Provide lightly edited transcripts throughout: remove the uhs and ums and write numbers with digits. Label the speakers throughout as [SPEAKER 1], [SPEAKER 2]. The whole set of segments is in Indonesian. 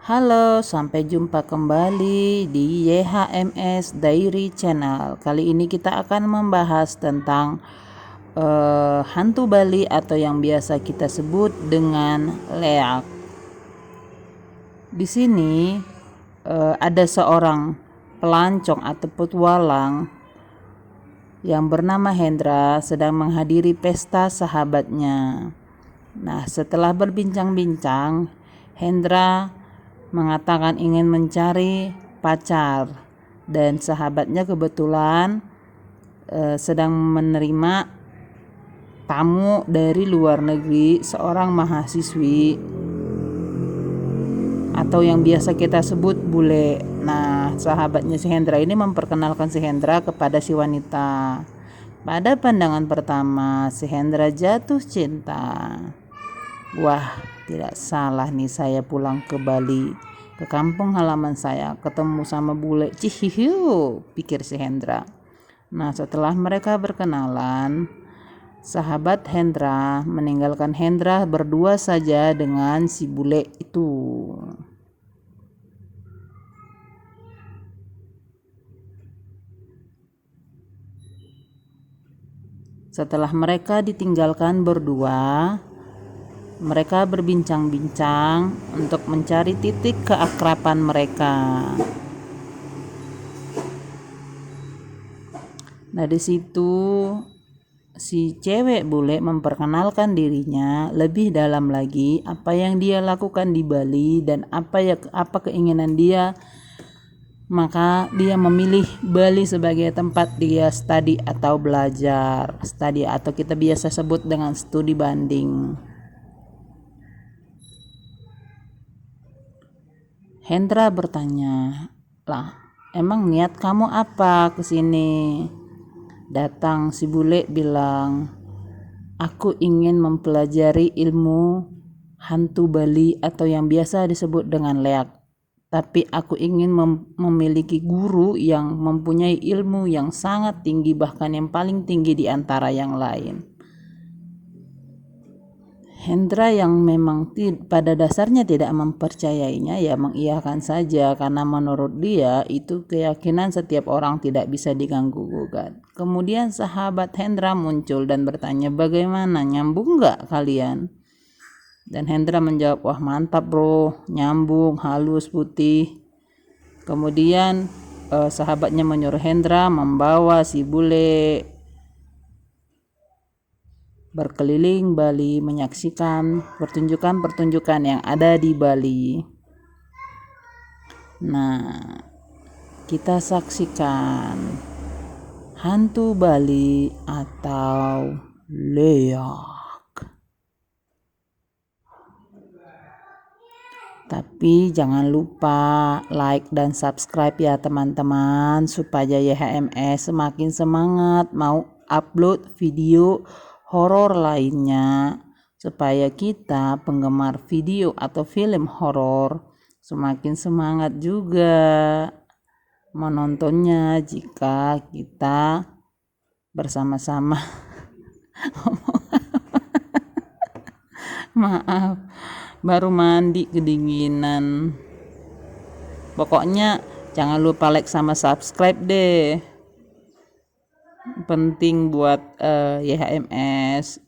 [SPEAKER 1] Halo, sampai jumpa kembali di YHMS Diary Channel. Kali ini kita akan membahas tentang hantu Bali atau yang biasa kita sebut dengan leak. Di sini ada seorang pelancong atau petualang yang bernama Hendra sedang menghadiri pesta sahabatnya. Nah, setelah berbincang-bincang, Hendra mengatakan ingin mencari pacar dan sahabatnya kebetulan sedang menerima tamu dari luar negeri, seorang mahasiswi atau yang biasa kita sebut bule. Nah, sahabatnya si Hendra ini memperkenalkan si Hendra kepada si wanita. Pada pandangan pertama, si Hendra jatuh cinta. Wah, tidak salah nih saya pulang ke Bali, ke kampung halaman saya, ketemu sama bule. Cihiu, pikir si Hendra. Nah, setelah mereka berkenalan, sahabat Hendra meninggalkan Hendra berdua saja dengan si bule itu. Setelah mereka ditinggalkan berdua, mereka berbincang-bincang untuk mencari titik keakraban mereka. Nah, di situ si cewek bule memperkenalkan dirinya lebih dalam lagi, apa yang dia lakukan di Bali dan apa keinginan dia. Maka dia memilih Bali sebagai tempat dia studi atau belajar, studi atau kita biasa sebut dengan studi banding. Hendra bertanya, "Lah, emang niat kamu apa ke sini?" Datang si bule bilang, "Aku ingin mempelajari ilmu hantu Bali atau yang biasa disebut dengan leak. Tapi aku ingin memiliki guru yang mempunyai ilmu yang sangat tinggi, bahkan yang paling tinggi di antara yang lain." Hendra yang memang pada dasarnya tidak mempercayainya ya mengiyakan saja, karena menurut dia itu keyakinan setiap orang tidak bisa diganggu gugat. Kemudian sahabat Hendra muncul dan bertanya, "Bagaimana, nyambung nggak kalian?" Dan Hendra menjawab, "Wah, mantap bro, nyambung, halus, putih." Kemudian sahabatnya menyuruh Hendra membawa si bule berkeliling Bali menyaksikan pertunjukan-pertunjukan yang ada di Bali. Nah, kita saksikan hantu Bali atau leak. Tapi jangan lupa like dan subscribe ya teman-teman, supaya YHMS semakin semangat mau upload video horor lainnya, supaya kita penggemar video atau film horor semakin semangat juga menontonnya jika kita bersama-sama. Maaf, baru mandi kedinginan. Pokoknya jangan lupa like sama subscribe deh, penting buat YHMS.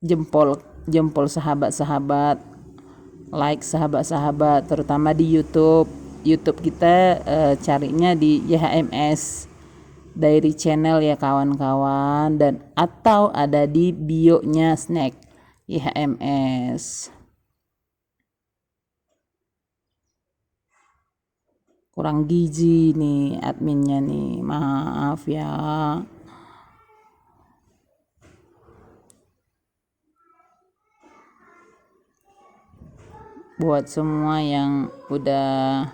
[SPEAKER 1] Jempol sahabat-sahabat, like sahabat-sahabat, terutama di YouTube kita carinya di YHMS Diary Channel ya kawan-kawan, dan atau ada di bio-nya snack YHMS. Kurang gizi nih adminnya nih, maaf ya. Buat semua yang udah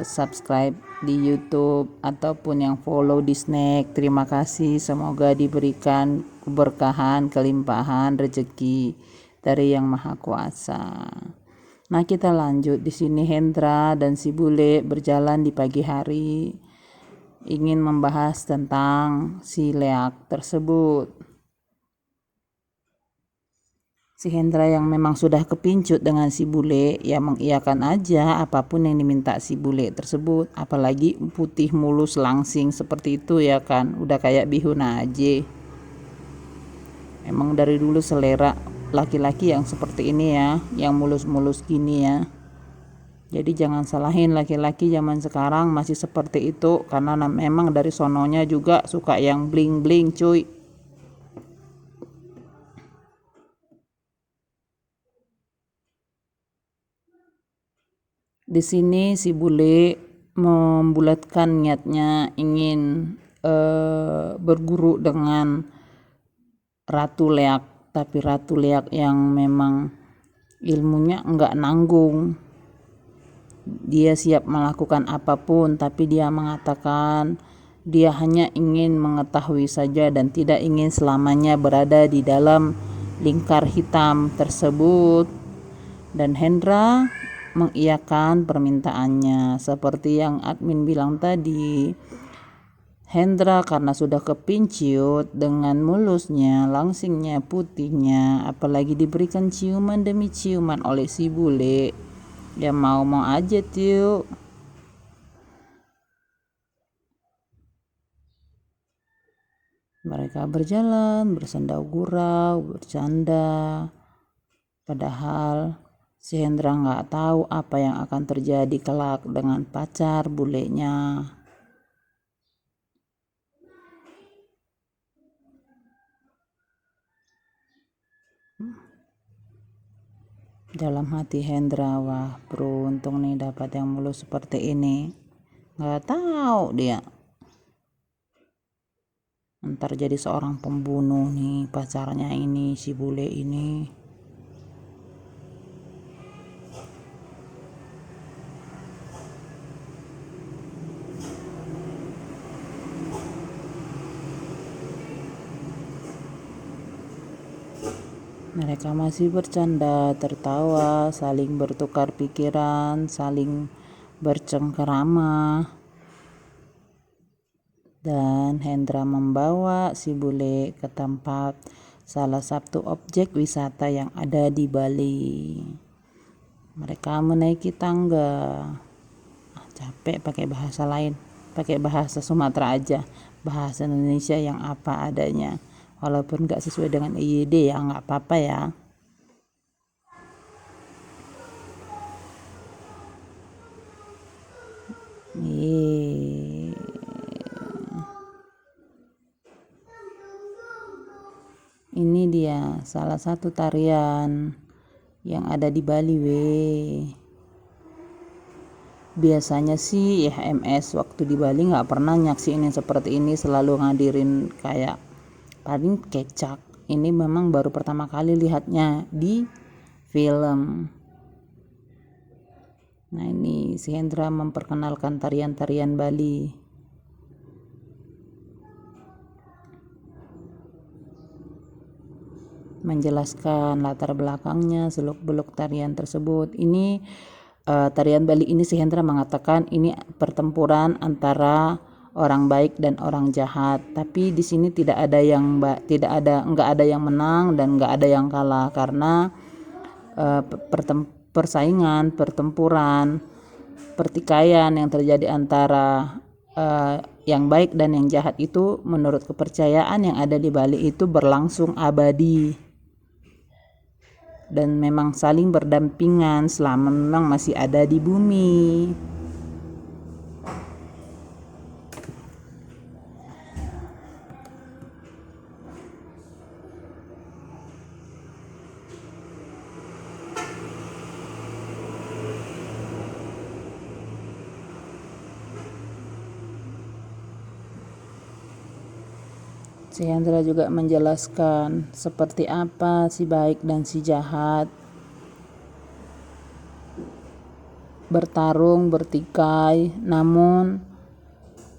[SPEAKER 1] subscribe di YouTube ataupun yang follow di snack, terima kasih. Semoga diberikan keberkahan, kelimpahan rezeki dari Yang Maha Kuasa. Nah, kita lanjut. Di sini Hendra dan si bule berjalan di pagi hari, ingin membahas tentang si leak tersebut. Si Hendra yang memang sudah kepincut dengan si bule, ya mengiyakan aja apapun yang diminta si bule tersebut. Apalagi putih mulus langsing seperti itu ya kan, udah kayak bihun aja. Emang dari dulu selera laki-laki yang seperti ini ya, yang mulus-mulus gini ya. Jadi jangan salahin laki-laki zaman sekarang masih seperti itu, karena memang dari sononya juga suka yang bling-bling cuy. Di sini si bule membulatkan niatnya ingin berguru dengan Ratu Leak, tapi Ratu Leak yang memang ilmunya enggak nanggung. Dia siap melakukan apapun, tapi dia mengatakan dia hanya ingin mengetahui saja dan tidak ingin selamanya berada di dalam lingkar hitam tersebut. Dan Hendra mengiyakan permintaannya. Seperti yang admin bilang tadi, Hendra karena sudah kepincut dengan mulusnya, langsingnya, putihnya, apalagi diberikan ciuman demi ciuman oleh si bule, ya mau-mau aja tuh. Mereka berjalan, bersandau gurau, bercanda. Padahal si Hendra nggak tahu apa yang akan terjadi kelak dengan pacar bulenya. Dalam hati Hendra, wah beruntung nih dapat yang mulus seperti ini. Nggak tahu dia ntar jadi seorang pembunuh nih pacarnya ini, si bule ini. Mereka masih bercanda, tertawa, saling bertukar pikiran, saling bercengkerama. Dan Hendra membawa si bule ke tempat salah satu objek wisata yang ada di Bali. Mereka menaiki tangga. Capek pakai bahasa lain, pakai bahasa Sumatera aja, bahasa Indonesia yang apa adanya. Walaupun gak sesuai dengan IYD ya gak apa-apa ya. Ini dia salah satu tarian yang ada di Bali Biasanya sih ya MS waktu di Bali gak pernah nyaksiin yang seperti ini, selalu ngadirin kayak paling kecak. Ini memang baru pertama kali lihatnya di film. Nah ini si Hendra memperkenalkan tarian-tarian Bali. Menjelaskan latar belakangnya, seluk-beluk tarian tersebut. Ini tarian Bali ini si Hendra mengatakan ini pertempuran antara orang baik dan orang jahat, tapi di sini enggak ada yang menang dan enggak ada yang kalah, karena pertempuran, pertikaian yang terjadi antara yang baik dan yang jahat itu menurut kepercayaan yang ada di Bali itu berlangsung abadi dan memang saling berdampingan selama memang masih ada di bumi. Si Hendra juga menjelaskan seperti apa si baik dan si jahat bertarung, bertikai, namun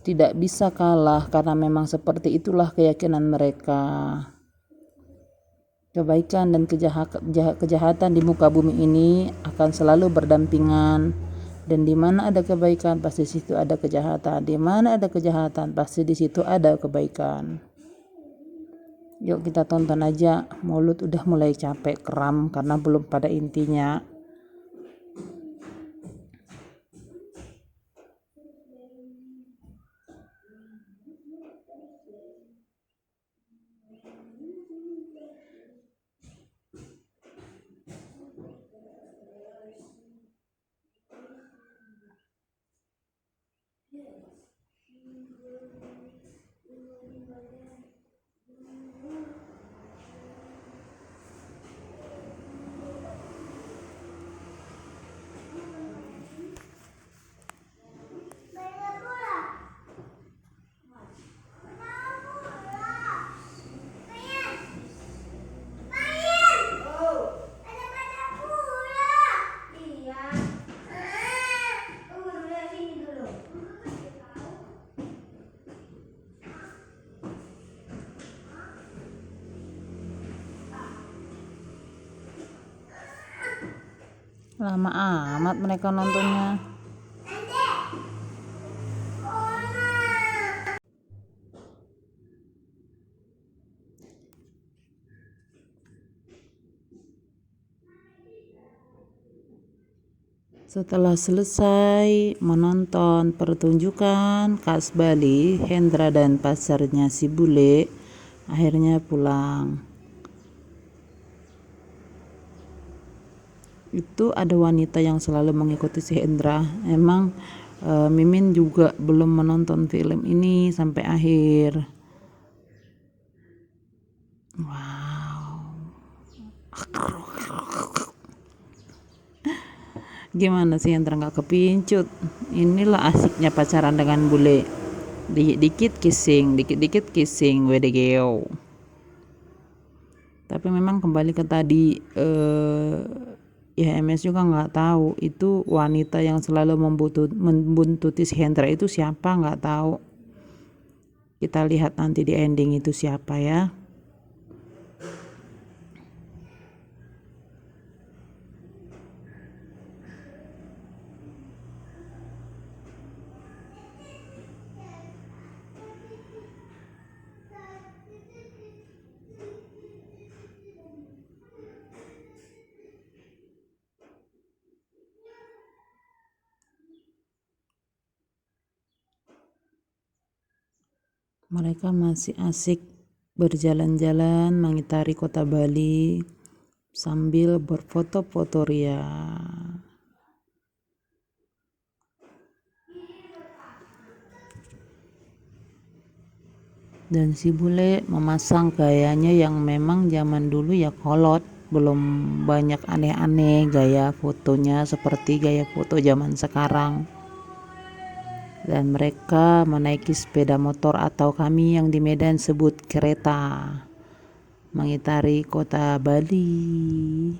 [SPEAKER 1] tidak bisa kalah karena memang seperti itulah keyakinan mereka. Kebaikan dan kejahatan di muka bumi ini akan selalu berdampingan, dan di mana ada kebaikan pasti di situ ada kejahatan, di mana ada kejahatan pasti di situ ada kebaikan. Yuk kita tonton aja. Mulut udah mulai capek kram karena belum pada intinya. Lama amat mereka nontonnya. Setelah selesai menonton pertunjukan khas Bali, Hendra dan pacarnya si bule akhirnya pulang. Itu ada wanita yang selalu mengikuti si Hendra. Emang Mimin juga belum menonton film ini sampai akhir. Wow. Gimana sih Hendra nggak kepincut? Inilah asiknya pacaran dengan bule. Dikit-dikit kissing, wedegeo. Tapi memang kembali ke tadi, ya MS juga nggak tahu itu wanita yang selalu membuntuti si Hendra itu siapa, nggak tahu. Kita lihat nanti di ending itu siapa ya. Mereka masih asik berjalan-jalan mengitari kota Bali sambil berfoto-foto ria. Dan si bule memasang gayanya yang memang zaman dulu ya kolot, belum banyak aneh-aneh gaya fotonya seperti gaya foto zaman sekarang. Dan mereka menaiki sepeda motor atau kami yang di Medan sebut kereta, mengitari kota Bali.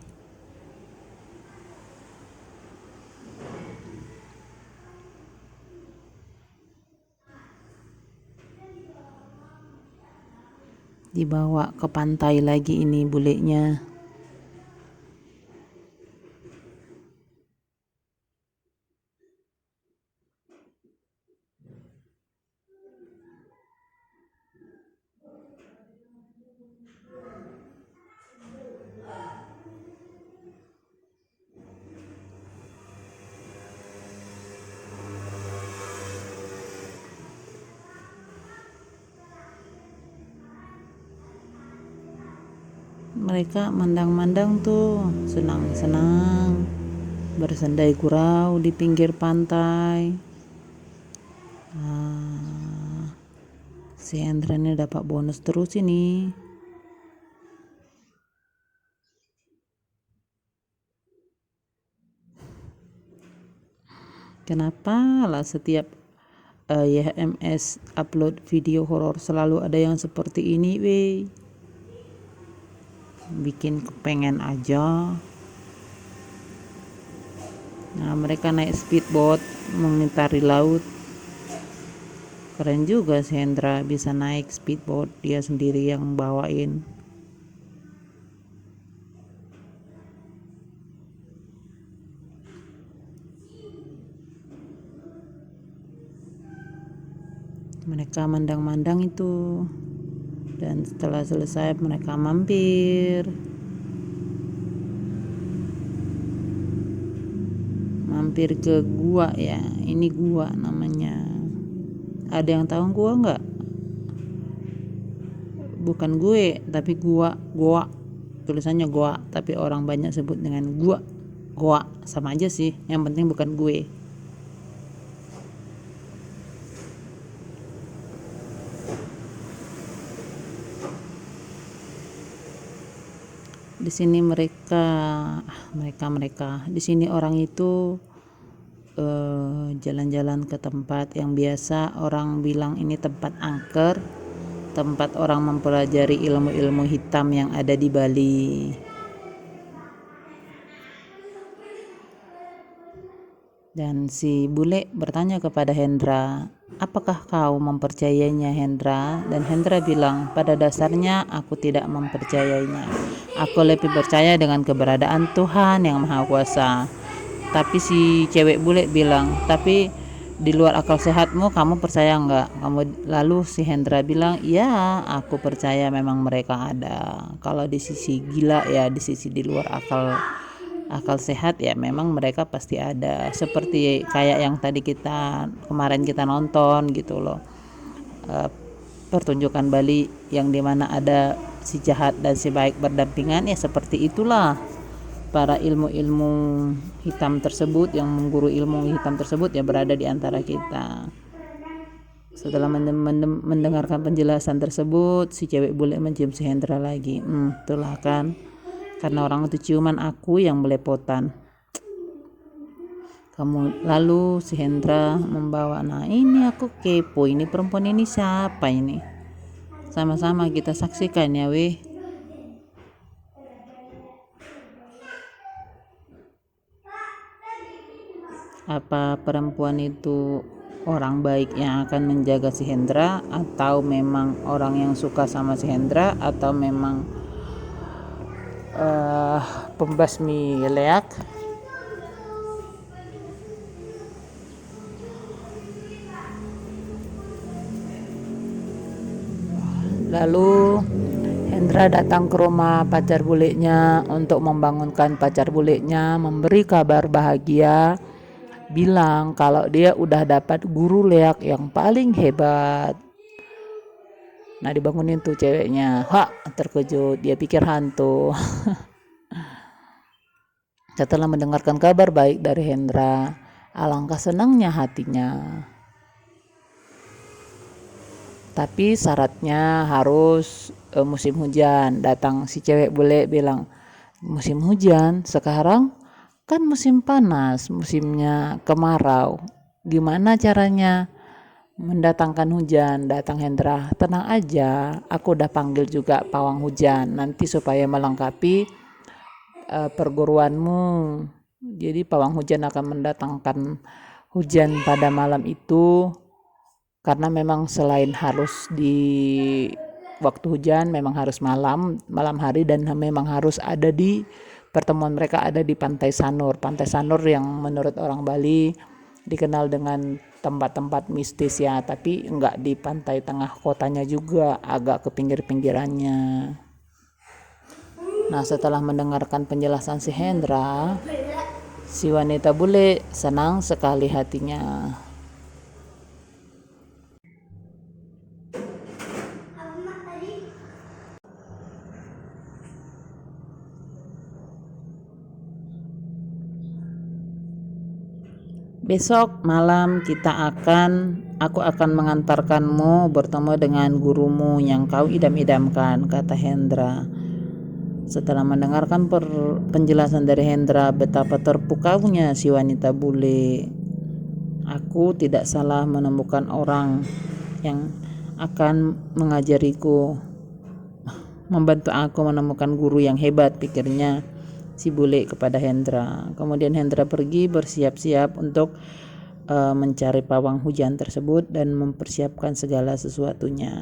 [SPEAKER 1] Dibawa ke pantai lagi ini bulenya. Mereka mandang-mandang tuh senang-senang bersandai gurau di pinggir pantai. Si Hendra ini dapat bonus terus ini. Kenapa lah setiap YHMS upload video horor selalu ada yang seperti ini, weh? Bikin kepengen aja. Nah, mereka naik speedboat mengitari laut. Keren juga si Hendra bisa naik speedboat, dia sendiri yang bawain. Mereka mandang-mandang itu. Dan setelah selesai mereka mampir ke gua ya. Ini gua namanya. Ada yang tahu gua nggak? Bukan gue, tapi gua. Tulisannya gua, tapi orang banyak sebut dengan gua. Sama aja sih, yang penting bukan gue. Di sini mereka di sini orang itu jalan-jalan ke tempat yang biasa orang bilang ini tempat angker, tempat orang mempelajari ilmu-ilmu hitam yang ada di Bali. Dan si bule bertanya kepada Hendra, apakah kau mempercayainya, Hendra? Dan Hendra bilang, pada dasarnya aku tidak mempercayainya. Aku lebih percaya dengan keberadaan Tuhan yang Maha Kuasa. Tapi si cewek bule bilang, tapi di luar akal sehatmu kamu percaya enggak? Lalu si Hendra bilang, ya aku percaya memang mereka ada. Kalau di sisi gila ya, di sisi di luar akal sehat ya memang mereka pasti ada. Seperti kayak yang tadi kemarin kita nonton gitu loh. Pertunjukan Bali yang dimana ada si jahat dan si baik berdampingan, ya seperti itulah para ilmu-ilmu hitam tersebut, yang mengguru ilmu hitam tersebut ya berada di antara kita. Setelah mendengarkan penjelasan tersebut, si cewek bule mencium si Hendra lagi. Itulah kan, karena orang itu ciuman aku yang belepotan. Lalu si Hendra membawa, nah ini aku kepo, ini perempuan ini siapa ini? Sama-sama kita saksikan ya weh. Apa perempuan itu orang baik yang akan menjaga si Hendra, atau memang orang yang suka sama si Hendra, atau memang pembasmi leak? Lalu Hendra datang ke rumah pacar bulenya untuk membangunkan pacar bulenya, memberi kabar bahagia, bilang kalau dia udah dapat guru leak yang paling hebat. Nah dibangunin tuh ceweknya, terkejut, dia pikir hantu. Setelah mendengarkan kabar baik dari Hendra, alangkah senangnya hatinya. Tapi syaratnya harus musim hujan. Datang si cewek bule bilang, musim hujan sekarang kan musim panas, musimnya kemarau. Gimana caranya mendatangkan hujan? Datang Hendra, tenang aja, aku udah panggil juga pawang hujan nanti supaya melengkapi perguruanmu. Jadi pawang hujan akan mendatangkan hujan pada malam itu, karena memang selain harus di waktu hujan memang harus malam hari, dan memang harus ada di pertemuan mereka ada di Pantai Sanur yang menurut orang Bali dikenal dengan tempat-tempat mistis ya, tapi enggak di pantai tengah kotanya juga, agak ke pinggir-pinggirannya. Nah setelah mendengarkan penjelasan si Hendra, si wanita bule senang sekali hatinya. Besok malam aku akan mengantarkanmu bertemu dengan gurumu yang kau idam-idamkan, kata Hendra. Setelah mendengarkan penjelasan dari Hendra, betapa terpukaunya si wanita bule. Aku tidak salah menemukan orang yang akan mengajariku, membantu aku menemukan guru yang hebat, pikirnya si bule kepada Hendra. Kemudian Hendra pergi bersiap-siap untuk mencari pawang hujan tersebut dan mempersiapkan segala sesuatunya.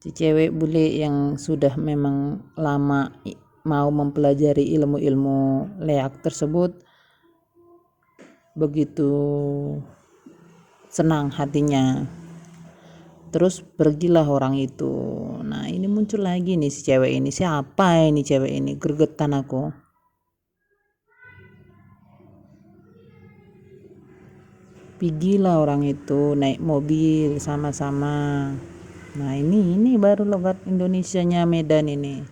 [SPEAKER 1] Si cewek bule yang sudah memang lama mau mempelajari ilmu-ilmu leak tersebut begitu senang hatinya. Terus pergilah orang itu. Nah ini muncul lagi nih si cewek ini. Siapa ini cewek ini? Gregetan aku. Pergilah orang itu naik mobil sama-sama. Nah ini baru logat Indonesianya Medan ini.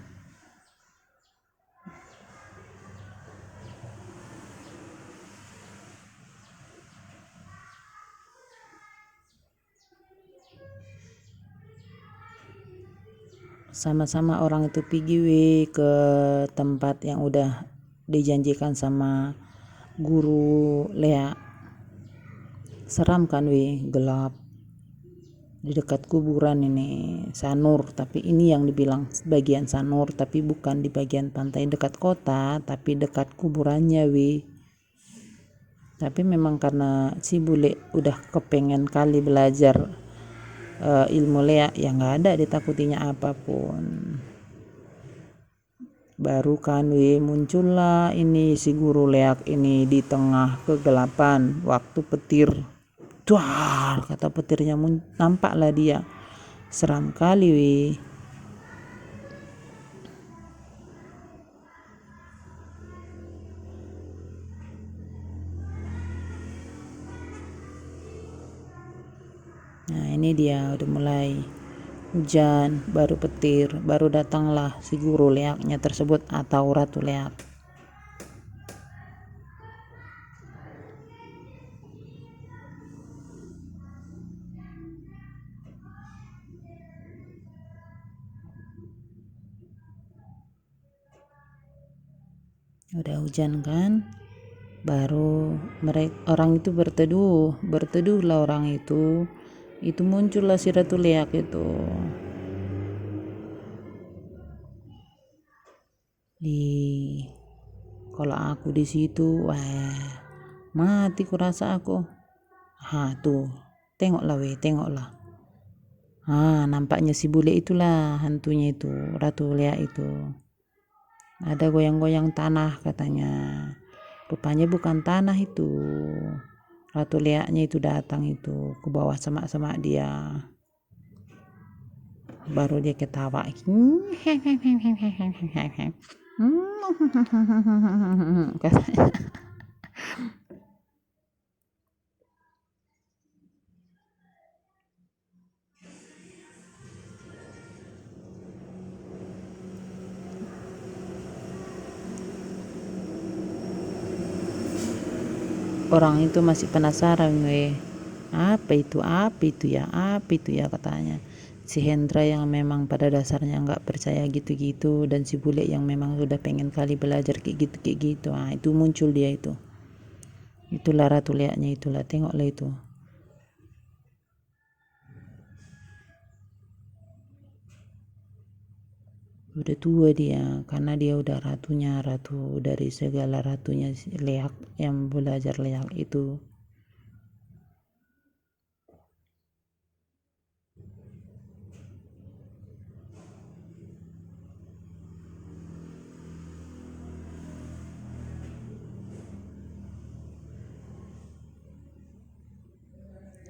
[SPEAKER 1] Sama-sama orang itu pergi ke tempat yang udah dijanjikan sama guru Lea. Seram kan gelap di dekat kuburan ini Sanur, tapi ini yang dibilang bagian Sanur tapi bukan di bagian pantai dekat kota, tapi dekat kuburannya tapi memang karena si bule udah kepengen kali belajar ilmu Lea, ya nggak ada ditakutinya apapun. Baru kan muncullah ini si guru Leak ini di tengah kegelapan waktu petir. Duar, kata petirnya nampaklah dia. Seram kali Nah ini dia udah mulai hujan, baru petir, baru datanglah si guru Leaknya tersebut atau Ratu Leak. Udah hujan kan, baru orang itu berteduhlah orang itu muncullah si Ratu Leak itu. Kalau aku di situ, wah mati kurasa aku. Tuh tengoklah. Nampaknya si bule itulah hantunya itu, Ratu Leak itu. Ada goyang-goyang tanah katanya. Rupanya bukan tanah itu. Ratu Leaknya itu datang itu ke bawah semak-semak dia. Baru dia ketawa. Orang itu masih penasaran apa itu ya katanya. Si Hendra yang memang pada dasarnya nggak percaya gitu-gitu, dan si bule yang memang sudah pengen kali belajar kayak gitu. Itu muncul dia itulah Ratu Leaknya, itulah, tengoklah itu. Udah tua dia, karena dia udah ratu dari segala ratunya Leak yang belajar Leak itu.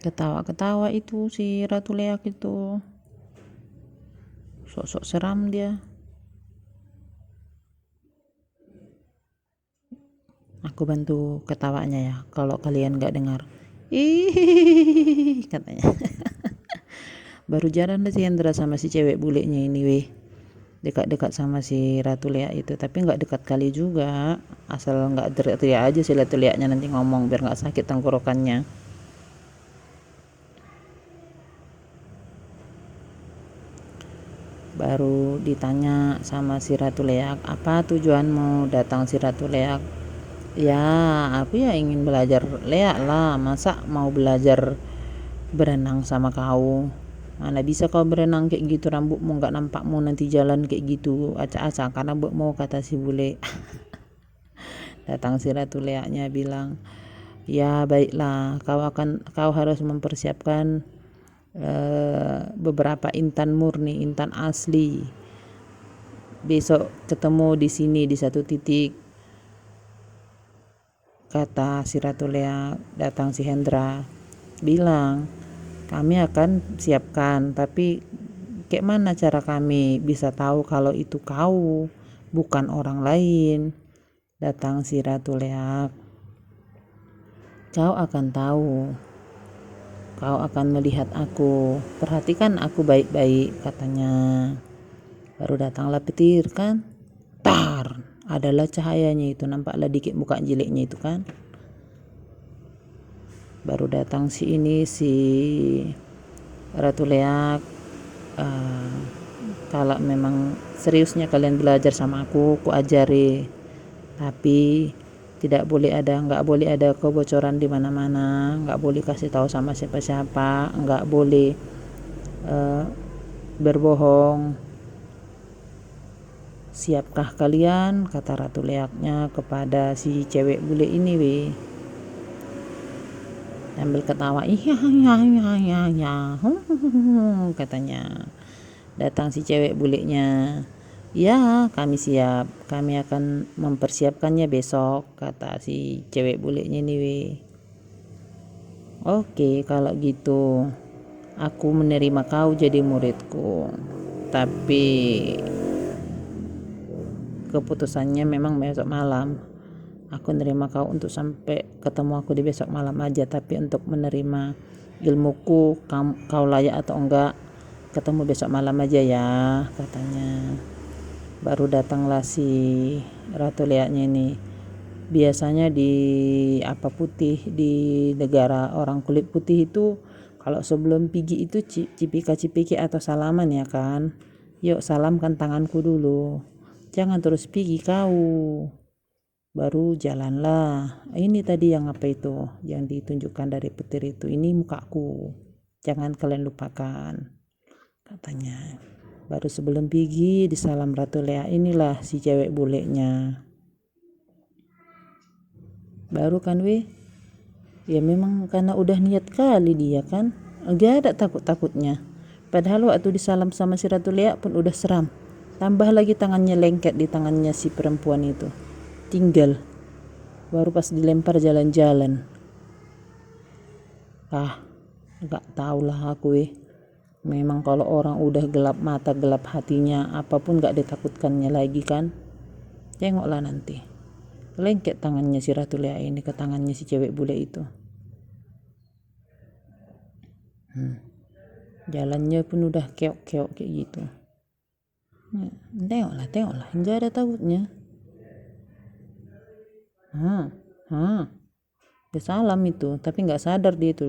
[SPEAKER 1] Ketawa-ketawa itu si Ratu Leak itu, sok-sok seram dia. Aku bantu ketawanya ya kalau kalian gak dengar. Ih katanya. Baru jalan si Hendra sama si cewek bulenya ini dekat-dekat sama si Ratu Leak itu, tapi nggak dekat kali juga, asal nggak teriak-teriak aja si Ratu Leaknya nanti ngomong biar nggak sakit tenggorokannya. Baru ditanya sama si Ratu Leak, apa tujuanmu datang si Ratu Leak? Ya aku ya ingin belajar Leak lah, masa mau belajar berenang sama kau, mana bisa kau berenang kayak gitu, rambutmu nggak nampakmu nanti jalan kayak gitu acak-acak karena mau, kata si bule. Datang si Ratu Leaknya bilang, ya baiklah, kau harus mempersiapkan beberapa intan murni, intan asli. Besok ketemu di sini di satu titik, kata si Ratu Leak. Datang si Hendra, bilang, kami akan siapkan, tapi kayak mana cara kami bisa tahu kalau itu kau, bukan orang lain? Datang si Ratu Leak. Kau akan tahu, kau akan melihat aku, perhatikan aku baik-baik, katanya. Baru datanglah petir kan, tar, adalah cahayanya itu, nampaklah dikit muka jeleknya itu kan. Baru datang si Ratu Leak. Kalau memang seriusnya kalian belajar sama aku ajari, tapi nggak boleh ada kebocoran di mana-mana, nggak boleh kasih tahu sama siapa-siapa, nggak boleh berbohong. Siapkah kalian? Kata Ratu Leaknya kepada si cewek bule ini weh, sambil ketawa, iya katanya. Datang si cewek bulenya, ya kami siap, kami akan mempersiapkannya besok, kata si cewek bulenya nih weh. Oke, kalau gitu aku menerima kau jadi muridku, tapi keputusannya memang besok malam. Aku nerima kau untuk sampai ketemu aku di besok malam aja, tapi untuk menerima ilmuku kau layak atau enggak, ketemu besok malam aja ya, katanya. Baru datanglah si Ratu Leaknya ini. Biasanya di di negara orang kulit putih itu, kalau sebelum pergi itu cipika-cipiki atau salaman ya kan. Yuk salamkan tanganku dulu, jangan terus pergi kau. Baru jalanlah. Ini tadi yang apa itu yang ditunjukkan dari petir itu, ini mukaku, jangan kalian lupakan, katanya. Baru sebelum pergi di salam Ratu Leak inilah si cewek bulenya. Baru kan weh, ya memang karena udah niat kali dia kan, gak ada takut-takutnya. Padahal waktu disalam sama si Ratu Leak pun udah seram, tambah lagi tangannya lengket di tangannya si perempuan itu, tinggal baru pas dilempar jalan-jalan. Gak tahulah aku memang kalau orang udah gelap mata gelap hatinya, apapun gak ditakutkannya lagi kan. Tengoklah nanti, lengket tangannya si Ratu Leak ini ke tangannya si cewek bule itu. Jalannya pun udah keok-keok kayak gitu. Tengoklah, nggak ada takutnya. Dia salam itu, tapi nggak sadar dia itu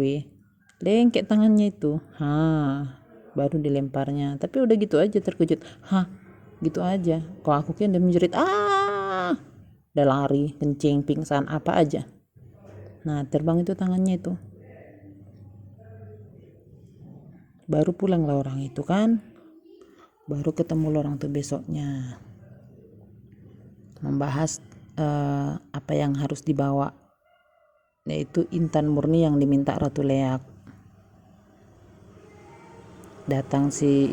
[SPEAKER 1] lengket tangannya itu. Baru dilemparnya, tapi udah gitu aja terkejut. Gitu aja. Kalau aku kan dia menjerit, udah lari, kencing, pingsan, apa aja. Nah, terbang itu tangannya itu. Baru pulanglah orang itu kan. Baru ketemu orang tuh besoknya, membahas apa yang harus dibawa, yaitu intan murni yang diminta Ratu Leak. Datang si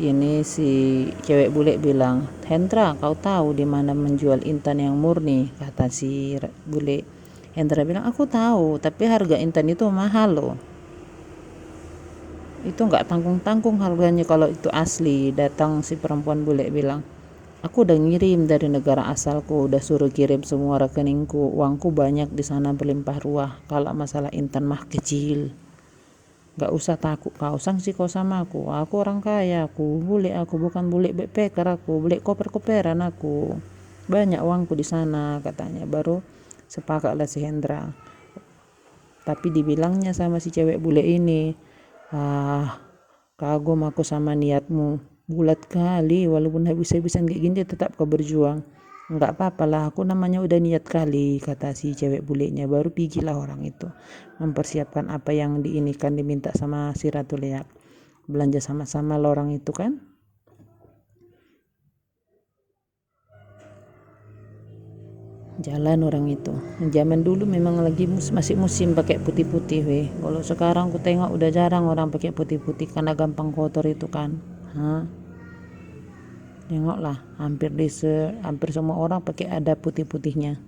[SPEAKER 1] cewek bule bilang, Hendra, kau tahu di mana menjual intan yang murni? Kata si bule. Hendra bilang, aku tahu, tapi harga intan itu mahal loh. Itu nggak tanggung-tanggung harganya kalau itu asli. Datang si perempuan bule bilang, aku udah ngirim dari negara asalku, udah suruh kirim semua rekeningku, uangku banyak di sana berlimpah ruah. Kalau masalah intan mah kecil, gak usah takut kau, sanksi kau sama aku orang kaya, aku bukan bule backpacker, aku bule koper-koperan, aku banyak uangku di sana, katanya. Baru sepakatlah si Hendra, tapi dibilangnya sama si cewek bule ini, kagum aku sama niatmu, bulat kali, walaupun habis-habisan kayak gini tetap kau berjuang. Enggak apa-apa lah, aku namanya udah niat kali, kata si cewek bulenya. Baru pigilah orang itu mempersiapkan apa yang diminta sama si Ratu Leak. Belanja sama-sama lorang itu kan. Jalan orang itu. Zaman dulu memang lagi masih musim pakai putih-putih Kalau sekarang aku tengok udah jarang orang pakai putih-putih karena gampang kotor itu kan. Tengoklah, hampir semua orang pakai ada putih-putihnya.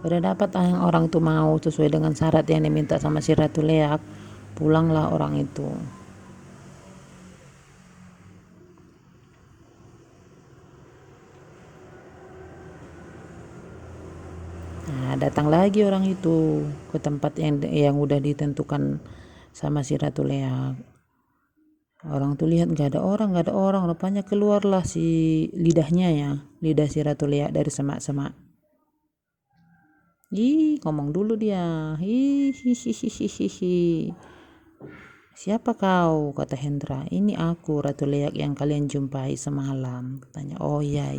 [SPEAKER 1] Udah dapat yang orang itu mau sesuai dengan syarat yang diminta sama si Ratu Leak, pulanglah orang itu. Nah, datang lagi orang itu ke tempat yang udah ditentukan sama si Ratu Leak. Orang tuh lihat gak ada orang, rupanya keluarlah si lidahnya ya, lidah si Ratu Leak dari semak-semak. Ngomong dulu dia. Hihihihihi. Siapa kau? Kata Hendra. Ini aku, Ratu Leak yang kalian jumpai semalam. Katanya, oh ya.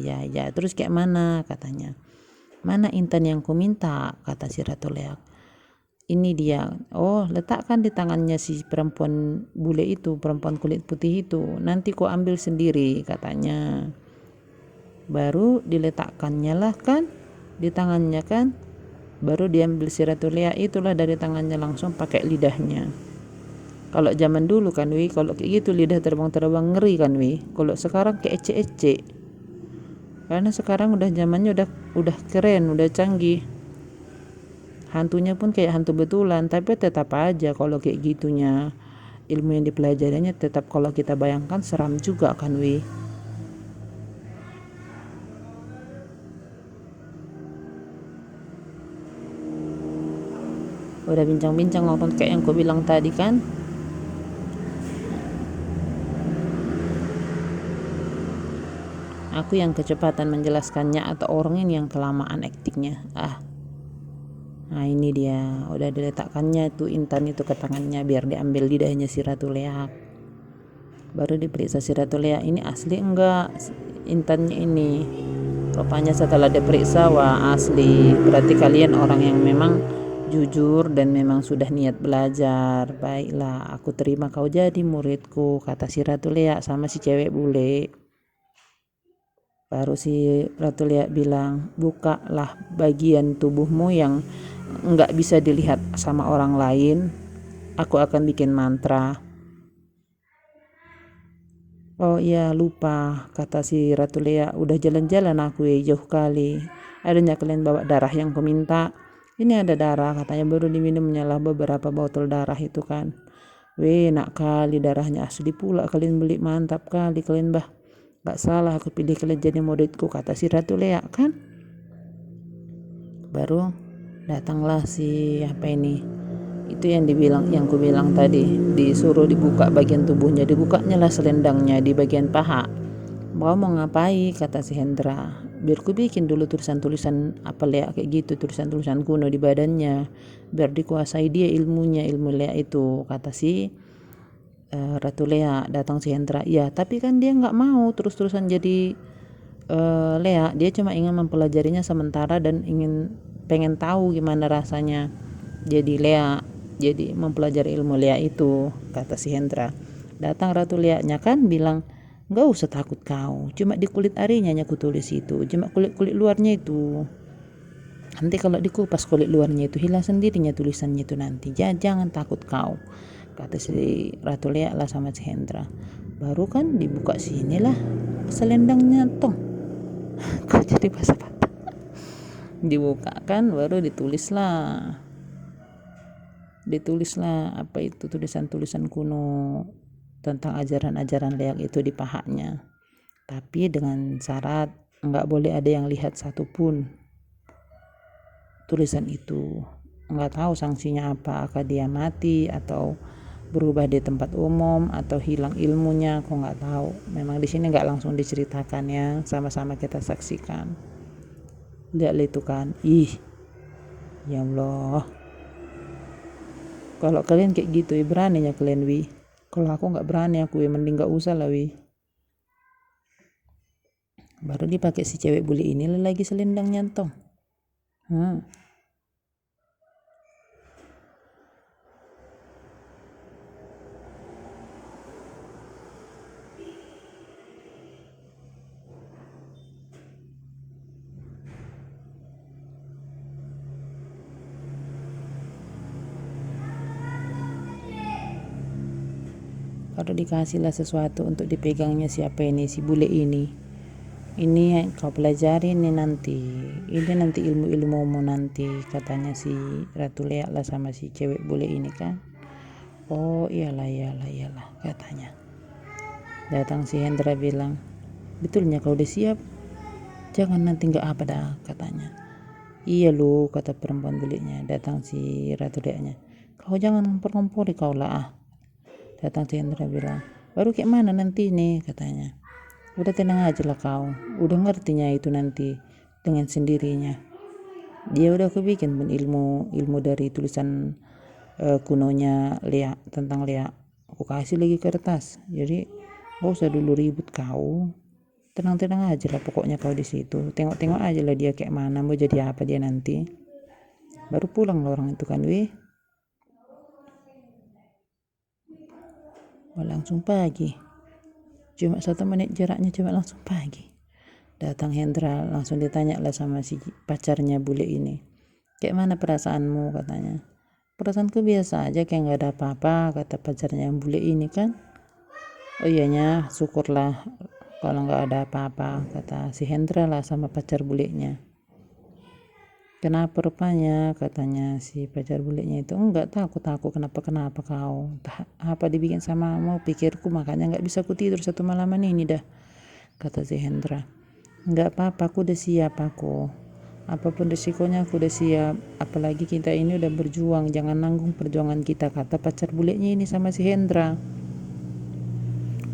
[SPEAKER 1] Terus kayak mana? Katanya. Mana intan yang ku minta? Kata si Ratu Leak. Ini dia. Oh, letakkan di tangannya si perempuan bule itu, perempuan kulit putih itu. Nanti ku ambil sendiri, katanya. Baru diletakkannya lah kan, di tangannya kan. Baru diambil si Ratu Leak itulah dari tangannya langsung pakai lidahnya. Kalau zaman dulu kan kalau kayak gitu lidah terbang-terbang ngeri kan kalau sekarang kayak ecek-ecek, karena sekarang udah zamannya udah keren, udah canggih, hantunya pun kayak hantu betulan. Tapi tetap aja kalau kayak gitunya ilmu yang dipelajarinya tetap, kalau kita bayangkan seram juga kan udah bincang-bincang nonton kayak yang ku bilang tadi kan. Aku yang kecepatan menjelaskannya atau orang ini yang kelamaan aktingnya. Nah ini dia, udah diletakkannya tuh intan itu ke tangannya biar diambil lidahnya si Ratu Leak. Baru diperiksa si Ratu Leak, ini asli enggak intannya ini. Rupanya setelah diperiksa, wah asli. Berarti kalian orang yang memang jujur dan memang sudah niat belajar. Baiklah, aku terima kau jadi muridku, kata si Ratu Leak sama si cewek bule. Baru si Ratu Leak bilang, bukalah bagian tubuhmu yang enggak bisa dilihat sama orang lain. Aku akan bikin mantra. Oh iya lupa, kata si Ratu Leak, udah jalan-jalan aku jauh kali. Adanya kalian bawa darah yang ku minta? Ini ada darah, katanya, baru diminumnya lah beberapa botol darah itu kan. Enak kali darahnya, asli pula kalian beli, mantap kali kalian bah. Gak salah aku pilih kalian jadi muridku, kata si Ratu Leak kan. Baru datanglah si itu yang ku bilang tadi, disuruh dibuka bagian tubuhnya. Dibukanya lah selendangnya di bagian paha. Mau ngapain, kata si Hendra. Biar ku bikin dulu tulisan-tulisan apa Leak kayak gitu, tulisan-tulisan kuno di badannya, biar dikuasai dia ilmu Leak itu, kata si Ratu Leak. Datang si Hendra, ya tapi kan dia nggak mau terus-terusan jadi Leak. Dia cuma ingin mempelajarinya sementara dan pengen tahu gimana rasanya jadi Leak, jadi mempelajari ilmu Leak itu, kata si Hendra. Datang Ratu Leaknya kan bilang, nggak usah takut kau, cuma di kulit arinya aku tulis itu, cuma kulit luarnya itu. Nanti kalau dikupas kulit luarnya itu hilang sendirinya tulisannya itu nanti. Jangan takut kau, kata si Ratu Leak lah sama si Hendra. Baru kan dibuka sinilah selendangnya tong. Kok jadi basah-basah. Dibuka kan, baru ditulislah apa itu tulisan-tulisan kuno tentang ajaran-ajaran Leak itu di pahanya. Tapi dengan syarat nggak boleh ada yang lihat satupun tulisan itu. Nggak tahu sanksinya apakah dia mati atau berubah di tempat umum atau hilang ilmunya, aku nggak tahu. Memang di sini nggak langsung diceritakan ya, sama-sama kita saksikan. Lihat itu kan, ya Allah. Kalau kalian kayak gitu beraninya kalian kalau aku nggak berani, aku mending nggak usah lah Baru dipakai si cewek bule ini lagi selendang nyantong. Baru dikasihlah sesuatu untuk dipegangnya siapa ini, si bule ini. ini kau pelajari nih nanti, ini nanti ilmu-ilmumu nanti, katanya si Ratu Lea lah sama si cewek bule ini kan. Oh iyalah katanya. Datang si Hendra bilang, betulnya kau udah siap? Jangan nanti nggak apa dah, katanya. Iya lu, kata perempuan buliknya. Datang si Ratu Leaknya, kau jangan ngompor-ngompori kau lah. Datang si Hendra bilang, baru kayak mana nanti nih, katanya. Udah tenang aja lah kau, udah ngertinya itu nanti dengan sendirinya. Dia udah kebikin pun ilmu dari tulisan kunonya Lea, tentang Lea. Aku kasih lagi kertas, jadi gak usah dulu ribut kau. Tenang-tenang aja lah pokoknya kau di situ. Tengok-tengok aja lah dia kayak mana, mau jadi apa dia nanti. Baru pulang lah orang itu kan, langsung pagi. Cuma 1 menit jaraknya, cuma langsung pagi. Datang Hendra, langsung ditanya lah sama si pacarnya bule ini. Kayak mana perasaanmu, katanya. Perasaanku biasa aja, kayak gak ada apa-apa, kata pacarnya yang bule ini kan. Oh iyanya, syukurlah kalau gak ada apa-apa, kata si Hendra lah sama pacar bulenya. Kenapa rupanya, katanya si pacar bulenya itu. Enggak takut kenapa kau. Apa dibikin sama mau pikirku, makanya gak bisa ku tidur 1 malaman ini dah, kata si Hendra. Enggak apa-apa, aku udah siap aku. Apapun risikonya aku udah siap. Apalagi kita ini udah berjuang, jangan nanggung perjuangan kita, kata pacar bulenya ini sama si Hendra.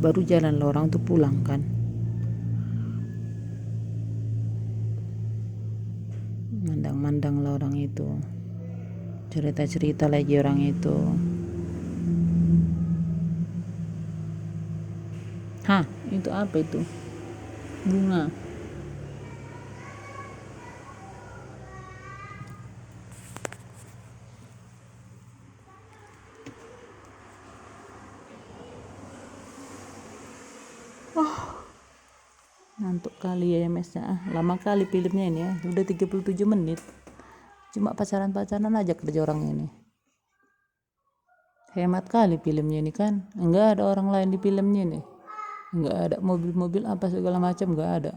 [SPEAKER 1] Baru jalan lah orang tuh pulang kan. Mandang-mandang lah orang itu. Cerita-cerita lagi orang itu. Hah, itu apa itu? Bunga. Ngantuk kali ya MS-nya. Lama kali filmnya ini ya. Udah 37 menit. Cuma pacaran-pacaran aja kerja orang ini. Hemat kali filmnya ini kan. Enggak ada orang lain di filmnya nih. Enggak ada mobil-mobil apa segala macam, enggak ada.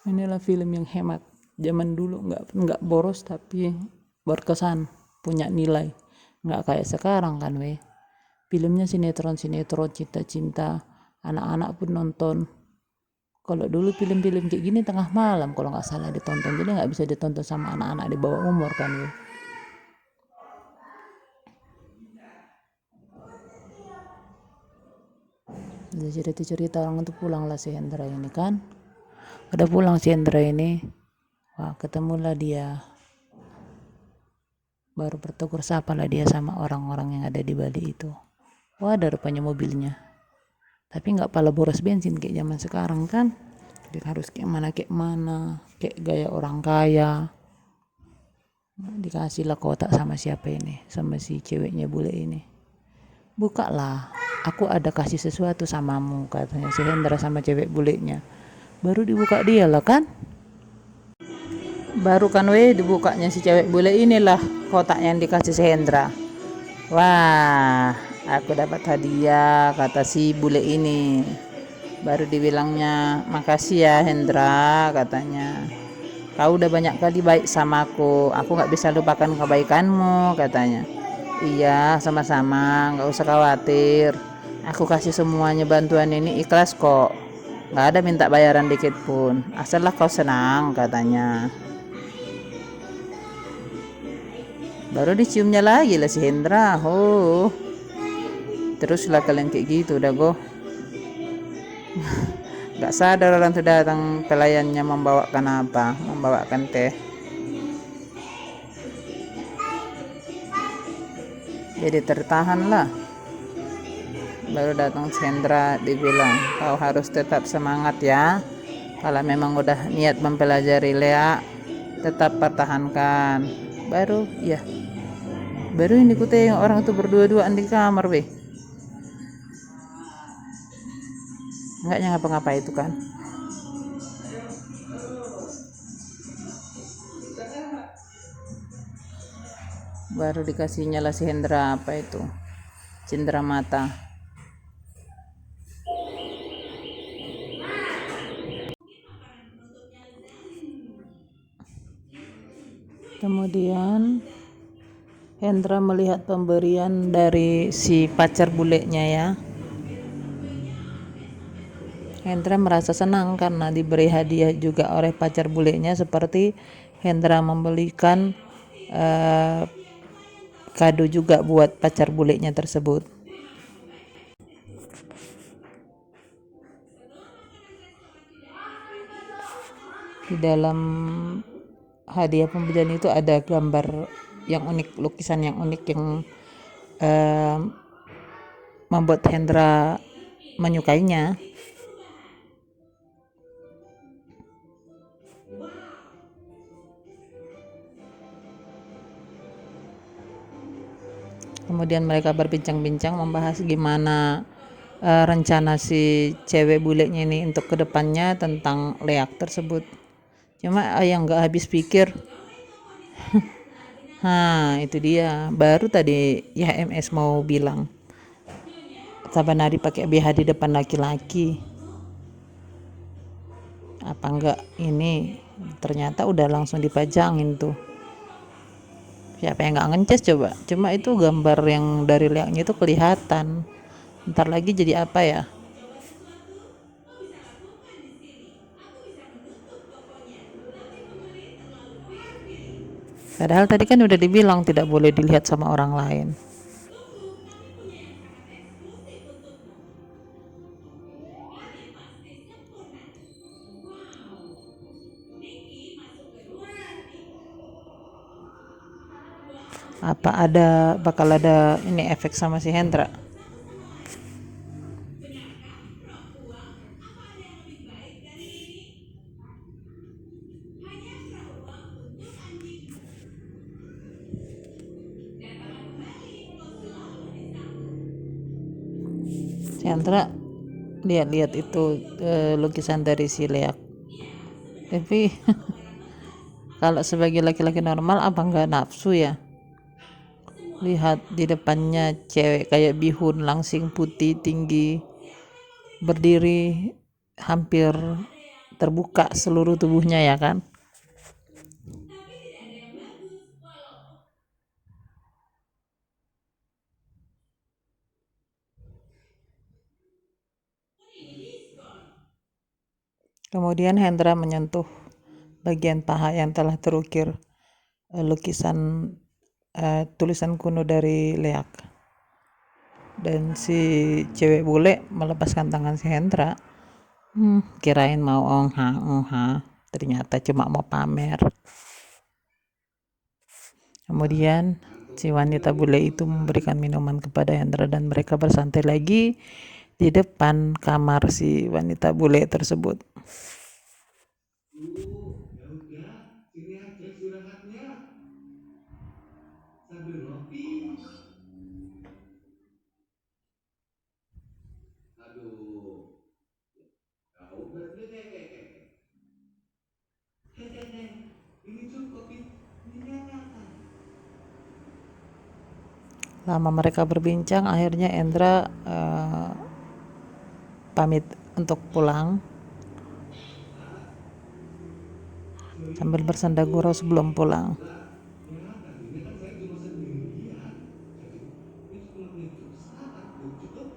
[SPEAKER 1] Inilah film yang hemat. Zaman dulu enggak boros tapi berkesan, punya nilai. Enggak kayak sekarang kan Filmnya sinetron cinta-cinta. Anak-anak pun nonton. Kalau dulu film-film kayak gini tengah malam kalau nggak salah ditonton, jadi nggak bisa ditonton sama anak-anak di bawah umur kan Jadi cerita-cerita orang itu pulang lah si Hendra ini kan. Udah pulang si Hendra ini, wah ketemulah dia. Baru bertegur sapa lah dia sama orang-orang yang ada di Bali itu. Wah ada rupanya mobilnya. Tapi nggak pala boros bensin kayak zaman sekarang kan. Jadi harus kayak mana, kayak gaya orang kaya. Dikasih lah kotak sama siapa ini, sama si ceweknya bule ini. Buka lah, aku ada kasih sesuatu samamu, katanya si Hendra sama cewek bulenya. Baru dibuka dia lah kan. Baru kan dibukanya si cewek bule inilah kotak yang dikasih si Hendra. Wah, aku dapat hadiah, kata si bule ini. Baru dibilangnya, makasih ya Hendra, katanya. Kau udah banyak kali baik sama aku nggak bisa lupakan kebaikanmu, katanya. Iya, sama-sama, nggak usah khawatir. Aku kasih semuanya bantuan ini ikhlas kok. Nggak ada minta bayaran dikit pun. Asallah kau senang, katanya. Baru diciumnya lagi lah si Hendra. Teruslah kalian kayak gitu udah Gak sadar orang tuh datang pelayannya membawakan apa, membawakan teh. Jadi tertahan lah. Baru datang Hendra dibilang, kau harus tetap semangat ya. Kalau memang udah niat mempelajari Lea, tetap pertahankan. Baru ini ku tengok orang tuh berdua-duaan di kamar Enggak ngapa-ngapa itu kan. Baru dikasihnya lah si Hendra apa itu, cindera mata. Kemudian Hendra melihat pemberian dari si pacar bulenya ya. Hendra merasa senang karena diberi hadiah juga oleh pacar bulenya, seperti Hendra membelikan kado juga buat pacar bulenya tersebut. Di dalam hadiah pemberian itu ada gambar yang unik, lukisan yang unik yang membuat Hendra menyukainya. Kemudian mereka berbincang-bincang membahas gimana rencana si cewek bulenya ini untuk kedepannya tentang Leak tersebut. Cuma yang gak habis pikir, itu dia. Baru tadi ya MS mau bilang Sabanari pakai BH di depan laki-laki. Apa enggak ini ternyata udah langsung dipajangin tuh. Siapa yang nggak ngeces coba? Cuma itu gambar yang dari Leaknya itu kelihatan. Ntar lagi jadi apa ya? Padahal tadi kan udah dibilang tidak boleh dilihat sama orang lain. Apa bakal ada ini efek sama si Hendra? Si Hendra lihat-lihat itu lukisan dari si Leak. Tapi kalau sebagai laki-laki normal apa nggak nafsu ya? Lihat di depannya cewek kayak bihun, langsing, putih, tinggi, berdiri hampir terbuka seluruh tubuhnya ya kan. Kemudian Hendra menyentuh bagian paha yang telah terukir lukisan tulisan kuno dari Leak, dan si cewek bule melepaskan tangan si Hendra. Kirain mau ongha, ternyata cuma mau pamer. Kemudian si wanita bule itu memberikan minuman kepada Hendra dan mereka bersantai lagi di depan kamar si wanita bule tersebut.
[SPEAKER 2] Ya udah, sini aja istirahatnya sambil ngopi. Aduh, ya udah deh. Hehehe, ini cukup minyak.
[SPEAKER 1] Lama mereka berbincang, akhirnya Hendra pamit untuk pulang sambil bersenda gurau sebelum pulang.
[SPEAKER 2] Ya, tadinya kan saya cuma sendirian. Jadi, itu cuma punya satu cukup.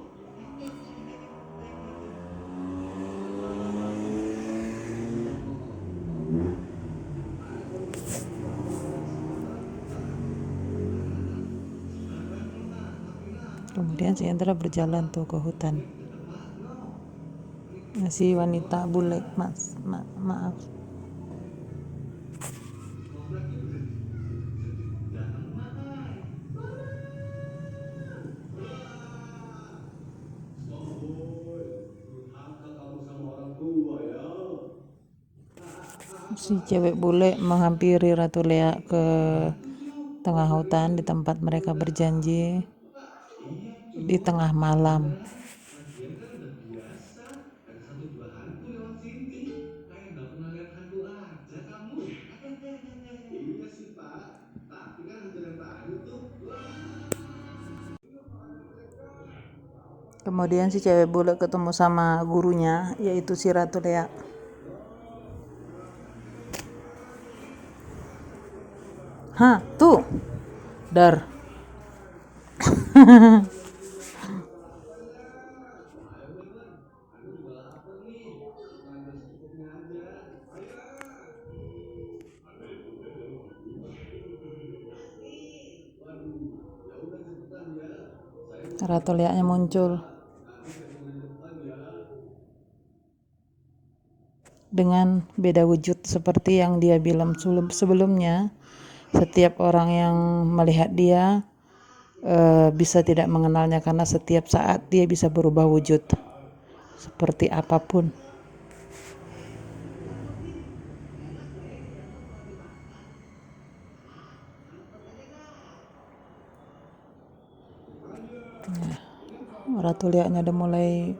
[SPEAKER 1] Kemudian si Hendra berjalan tuh ke hutan. Si wanita bule, maaf.
[SPEAKER 2] Durhaka kamu sama orang tua ya.
[SPEAKER 1] Si cewek bule menghampiri Ratu Lea ke tengah hutan di tempat mereka berjanji di tengah malam.
[SPEAKER 2] Lagian kan udah biasa ada satu dua hantu lewat sini. Kayak nggak pernah lihat hantu aja kamu. Iya sih Pak. Tapi kan hantu yang tadi tuh.
[SPEAKER 1] Kemudian si cewek bule ketemu sama gurunya, yaitu si Ratu Lea. Hah, tuh, dar.
[SPEAKER 2] Ayo Lemon, aku juga lapar nih. Kita ambil secukupnya aja. Ayo. Waduh, ya udah cepetan ya. Saya mau
[SPEAKER 1] Ratu
[SPEAKER 2] ambil
[SPEAKER 1] Leaknya
[SPEAKER 2] makanan
[SPEAKER 1] muncul
[SPEAKER 2] juga. Nanti saya tunggu di depan ya.
[SPEAKER 1] dengan beda wujud seperti yang dia bilang sebelumnya. Setiap orang yang melihat dia bisa tidak mengenalnya karena setiap saat dia bisa berubah wujud seperti apapun. Ratu Liaknya udah mulai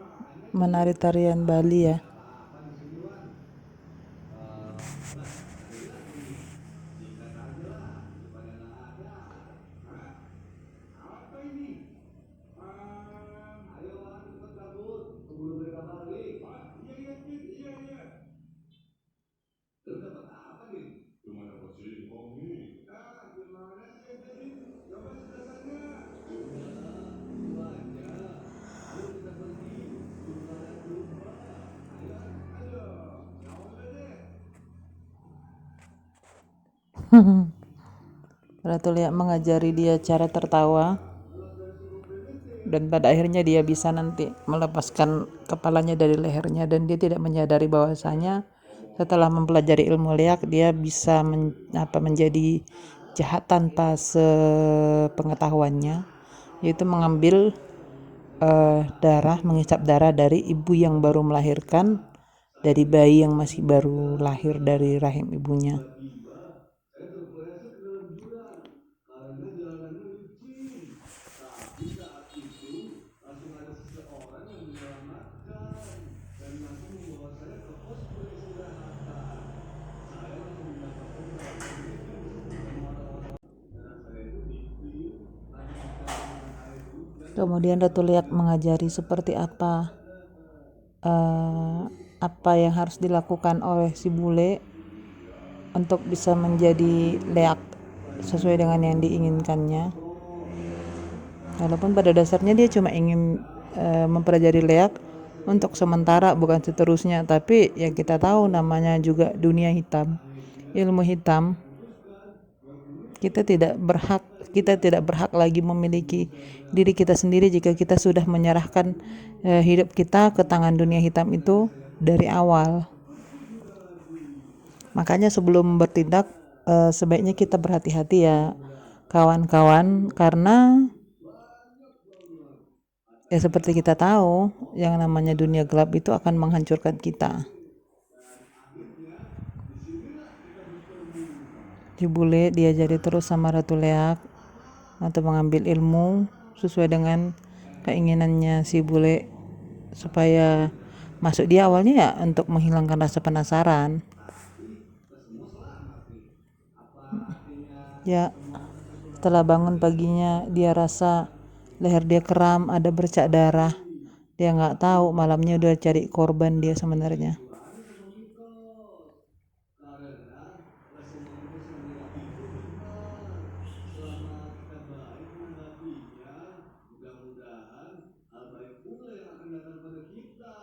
[SPEAKER 1] menari tarian Bali ya.
[SPEAKER 2] Apa di sini Wan? Lah, ada lagi nih. Singkat aja lah, daripada nggak ada. Hah? Apa ini? Ayo Wan, cepet kabur. Keburu mereka balik. Iya, iya, iya, iya. Lu dapat apa nih? Cuma dapat singkong nih. Ah, gimana sih jadi? Coba sebelah sana. Udah, itu aja. Ayo kita pergi. Jualan domba. Ayo, ayo. Ya udah deh.
[SPEAKER 1] Ratu Liak mengajari dia cara tertawa dan pada akhirnya dia bisa nanti melepaskan kepalanya dari lehernya dan dia tidak menyadari bahwasanya setelah mempelajari ilmu liak dia bisa menjadi jahat tanpa sepengetahuannya, yaitu mengambil mengisap darah dari ibu yang baru melahirkan, dari bayi yang masih baru lahir dari rahim ibunya.
[SPEAKER 2] Tiba-tiba saya terpeleset ke dalam jurang karena jalanannya licin. Tapi saat itu langsung ada seseorang yang menyelamatkan dan langsung membawa saya ke pos peristirahatan. Saya langsung mendapatkan perawatan medis sama orang-orang. Darah saya itu dipil, lagi dicampur dengan air hujan.
[SPEAKER 1] Kemudian Ratu Liak mengajari seperti apa yang harus dilakukan oleh si bule untuk bisa menjadi leak sesuai dengan yang diinginkannya. Walaupun pada dasarnya dia cuma ingin mempelajari leak untuk sementara, bukan seterusnya. Tapi ya kita tahu namanya juga dunia hitam, ilmu hitam. Kita tidak berhak lagi memiliki diri kita sendiri jika kita sudah menyerahkan hidup kita ke tangan dunia hitam itu dari awal. Makanya sebelum bertindak sebaiknya kita berhati-hati ya kawan-kawan, karena ya seperti kita tahu yang namanya dunia gelap itu akan menghancurkan kita. Di bule diajari terus sama Ratu Leak untuk mengambil ilmu sesuai dengan keinginannya si bule, supaya masuk dia awalnya ya untuk menghilangkan rasa penasaran. Ya, setelah bangun paginya dia rasa leher dia kram, ada bercak darah. Dia nggak tahu malamnya udah cari korban dia sebenarnya.
[SPEAKER 2] Karena semua manusia negatif itu benar. Selama kita baik menanggapinya, mudah-mudahan hal baik pula yang akan datang pada kita.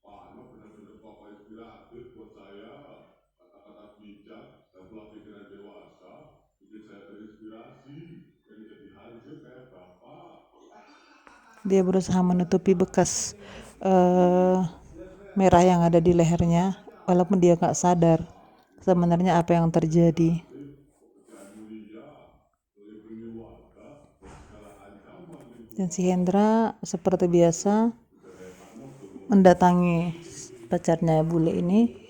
[SPEAKER 2] Wah, emang benar-benar Bapak inspiratif buat saya. Kata-kata bijak dan pola pikiran dewasa bikin saya terinspirasi dan jadi hancur kayak Bapak.
[SPEAKER 1] Dia berusaha menutupi bekas merah yang ada di lehernya, walaupun dia nggak sadar sebenarnya apa yang terjadi. Dan si Hendra seperti biasa mendatangi pacarnya bule ini.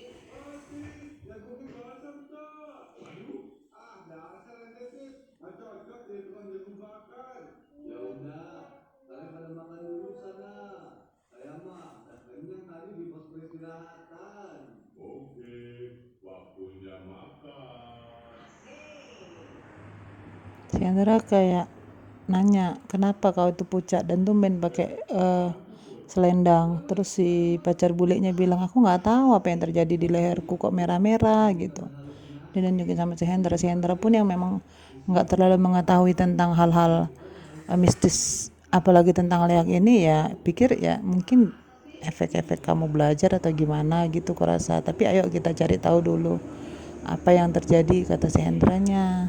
[SPEAKER 2] Ya udah, kalian pada makan dulu sana. Saya mah udah kenyang tadi di pos peristirahatan. Oke, waktunya makan.
[SPEAKER 1] Si Hendra kayak nanya, kenapa kau itu pucat dan tumben pakai selendang. Terus si pacar bulenya bilang, aku nggak tahu apa yang terjadi di leherku kok merah-merah gitu. Dinunjukin sama si Hendra pun yang memang nggak terlalu mengetahui tentang hal-hal mistis apalagi tentang leak ini, ya pikir ya mungkin efek-efek kamu belajar atau gimana gitu kurasa, tapi ayo kita cari tahu dulu apa yang terjadi, kata si Hendranya.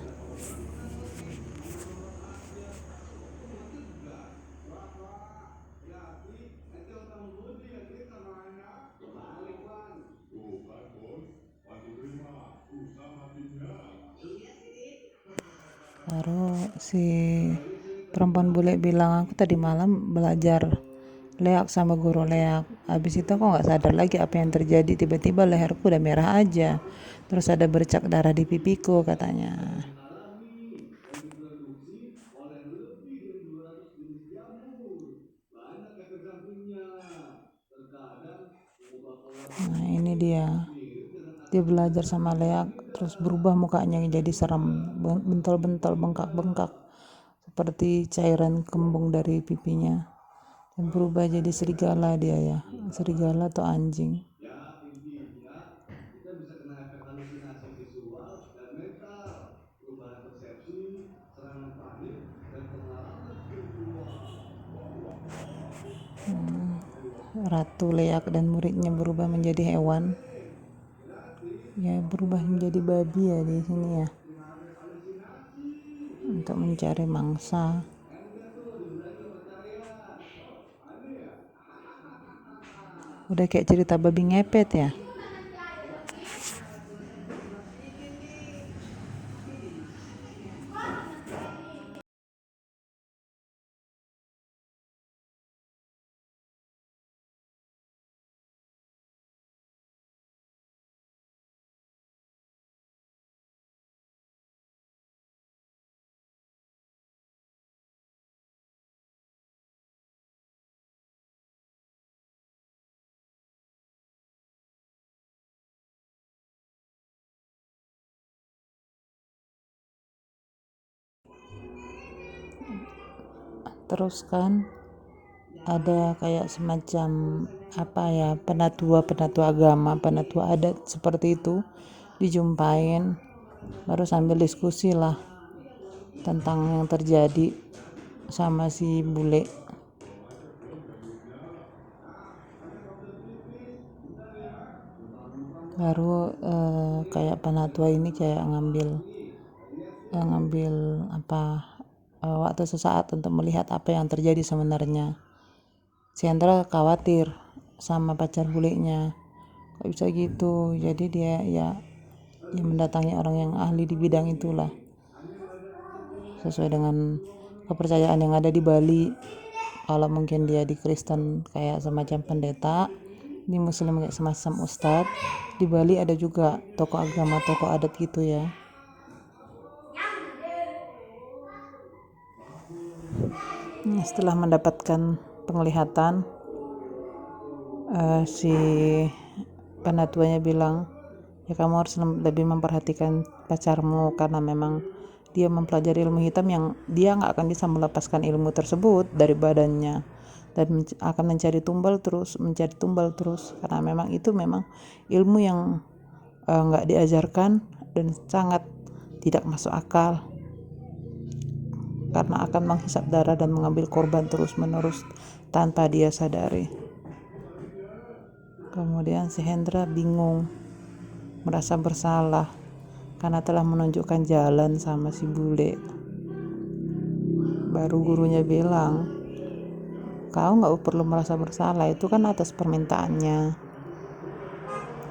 [SPEAKER 2] Ente utang mengemudi ya duit sama anak. Balik, Wan. Tuh kan, Bos. Bantu terima. Susah matinya. Iya sih, Dit.
[SPEAKER 1] Baru si perempuan bule bilang, aku tadi malam belajar leak sama guru leak, habis itu aku nggak sadar lagi apa yang terjadi, tiba-tiba leherku udah merah aja, terus ada bercak darah di pipiku, katanya.
[SPEAKER 2] Alami dan diproduksi oleh lebih dari 200 jenis jamur. Banyak efek sampingnya. Terkadang mengubah kolor
[SPEAKER 1] Nah ini dia
[SPEAKER 2] mirip dengan
[SPEAKER 1] dia
[SPEAKER 2] asam
[SPEAKER 1] belajar sama leak terus berubah mukanya jadi serem, bental-bental, bengkak-bengkak seperti cairan kembung dari pipinya, dan berubah jadi serigala dia, ya serigala atau anjing.
[SPEAKER 2] ya intinya kita bisa kena efek halusinasi visual dan mental, perubahan persepsi, serangan panik, dan pengalaman spiritual.
[SPEAKER 1] Ratu leak dan muridnya berubah menjadi hewan, ya berubah menjadi babi ya di sini ya, untuk mencari mangsa. Udah kayak cerita babi ngepet ya. Terus kan ada kayak semacam apa ya, penatua agama, penatua adat seperti itu dijumpain, baru sambil diskusi lah tentang yang terjadi sama si bule. Baru kayak penatua ini kayak ngambil apa waktu sesaat untuk melihat apa yang terjadi sebenarnya. Si Hendra khawatir sama pacar bulenya, kok bisa gitu, jadi dia ya mendatangi orang yang ahli di bidang itulah, sesuai dengan kepercayaan yang ada di Bali. Kalau mungkin dia di Kristen kayak semacam pendeta, di Muslim kayak semacam ustadz, di Bali ada juga tokoh agama, tokoh adat gitu ya. Setelah mendapatkan penglihatan, si penatuanya bilang, ya kamu harus lebih memperhatikan pacarmu karena memang dia mempelajari ilmu hitam yang dia nggak akan bisa melepaskan ilmu tersebut dari badannya, dan akan mencari tumbal terus karena memang itu memang ilmu yang nggak diajarkan dan sangat tidak masuk akal, karena akan menghisap darah dan mengambil korban terus-menerus tanpa dia sadari. Kemudian si Hendra bingung, merasa bersalah karena telah menunjukkan jalan sama si bule. Baru gurunya bilang, kau nggak perlu merasa bersalah, itu kan atas permintaannya.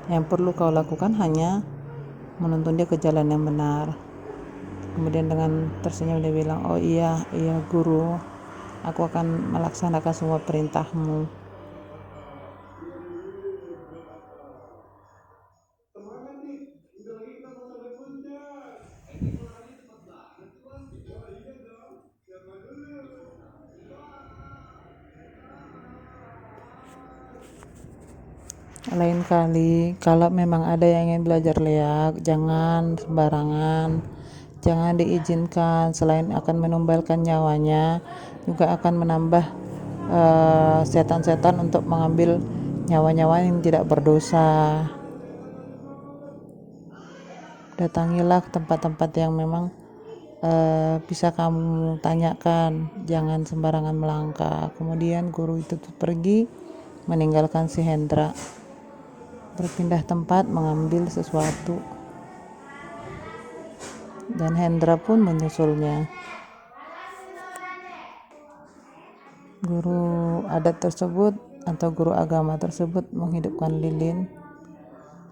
[SPEAKER 1] Yang perlu kau lakukan hanya menuntun dia ke jalan yang benar. Kemudian dengan tersenyum dia bilang, oh iya guru, aku akan melaksanakan semua perintahmu.
[SPEAKER 2] Semangat nih, udah lagi kita mau sampai puncak. Ente keluarannya cepet banget sih, Wan. Wah iya dong, siapa dulu?
[SPEAKER 1] Lain kali kalau memang ada yang ingin belajar leak, jangan sembarangan, jangan diizinkan. Selain akan menumbalkan nyawanya, juga akan menambah setan-setan untuk mengambil nyawa-nyawa yang tidak berdosa. Datangilah ke tempat-tempat yang memang bisa kamu tanyakan, jangan sembarangan melangkah. Kemudian guru itu pergi meninggalkan si Hendra, berpindah tempat mengambil sesuatu, dan Hendra pun menyusulnya. Guru adat tersebut atau guru agama tersebut menghidupkan lilin,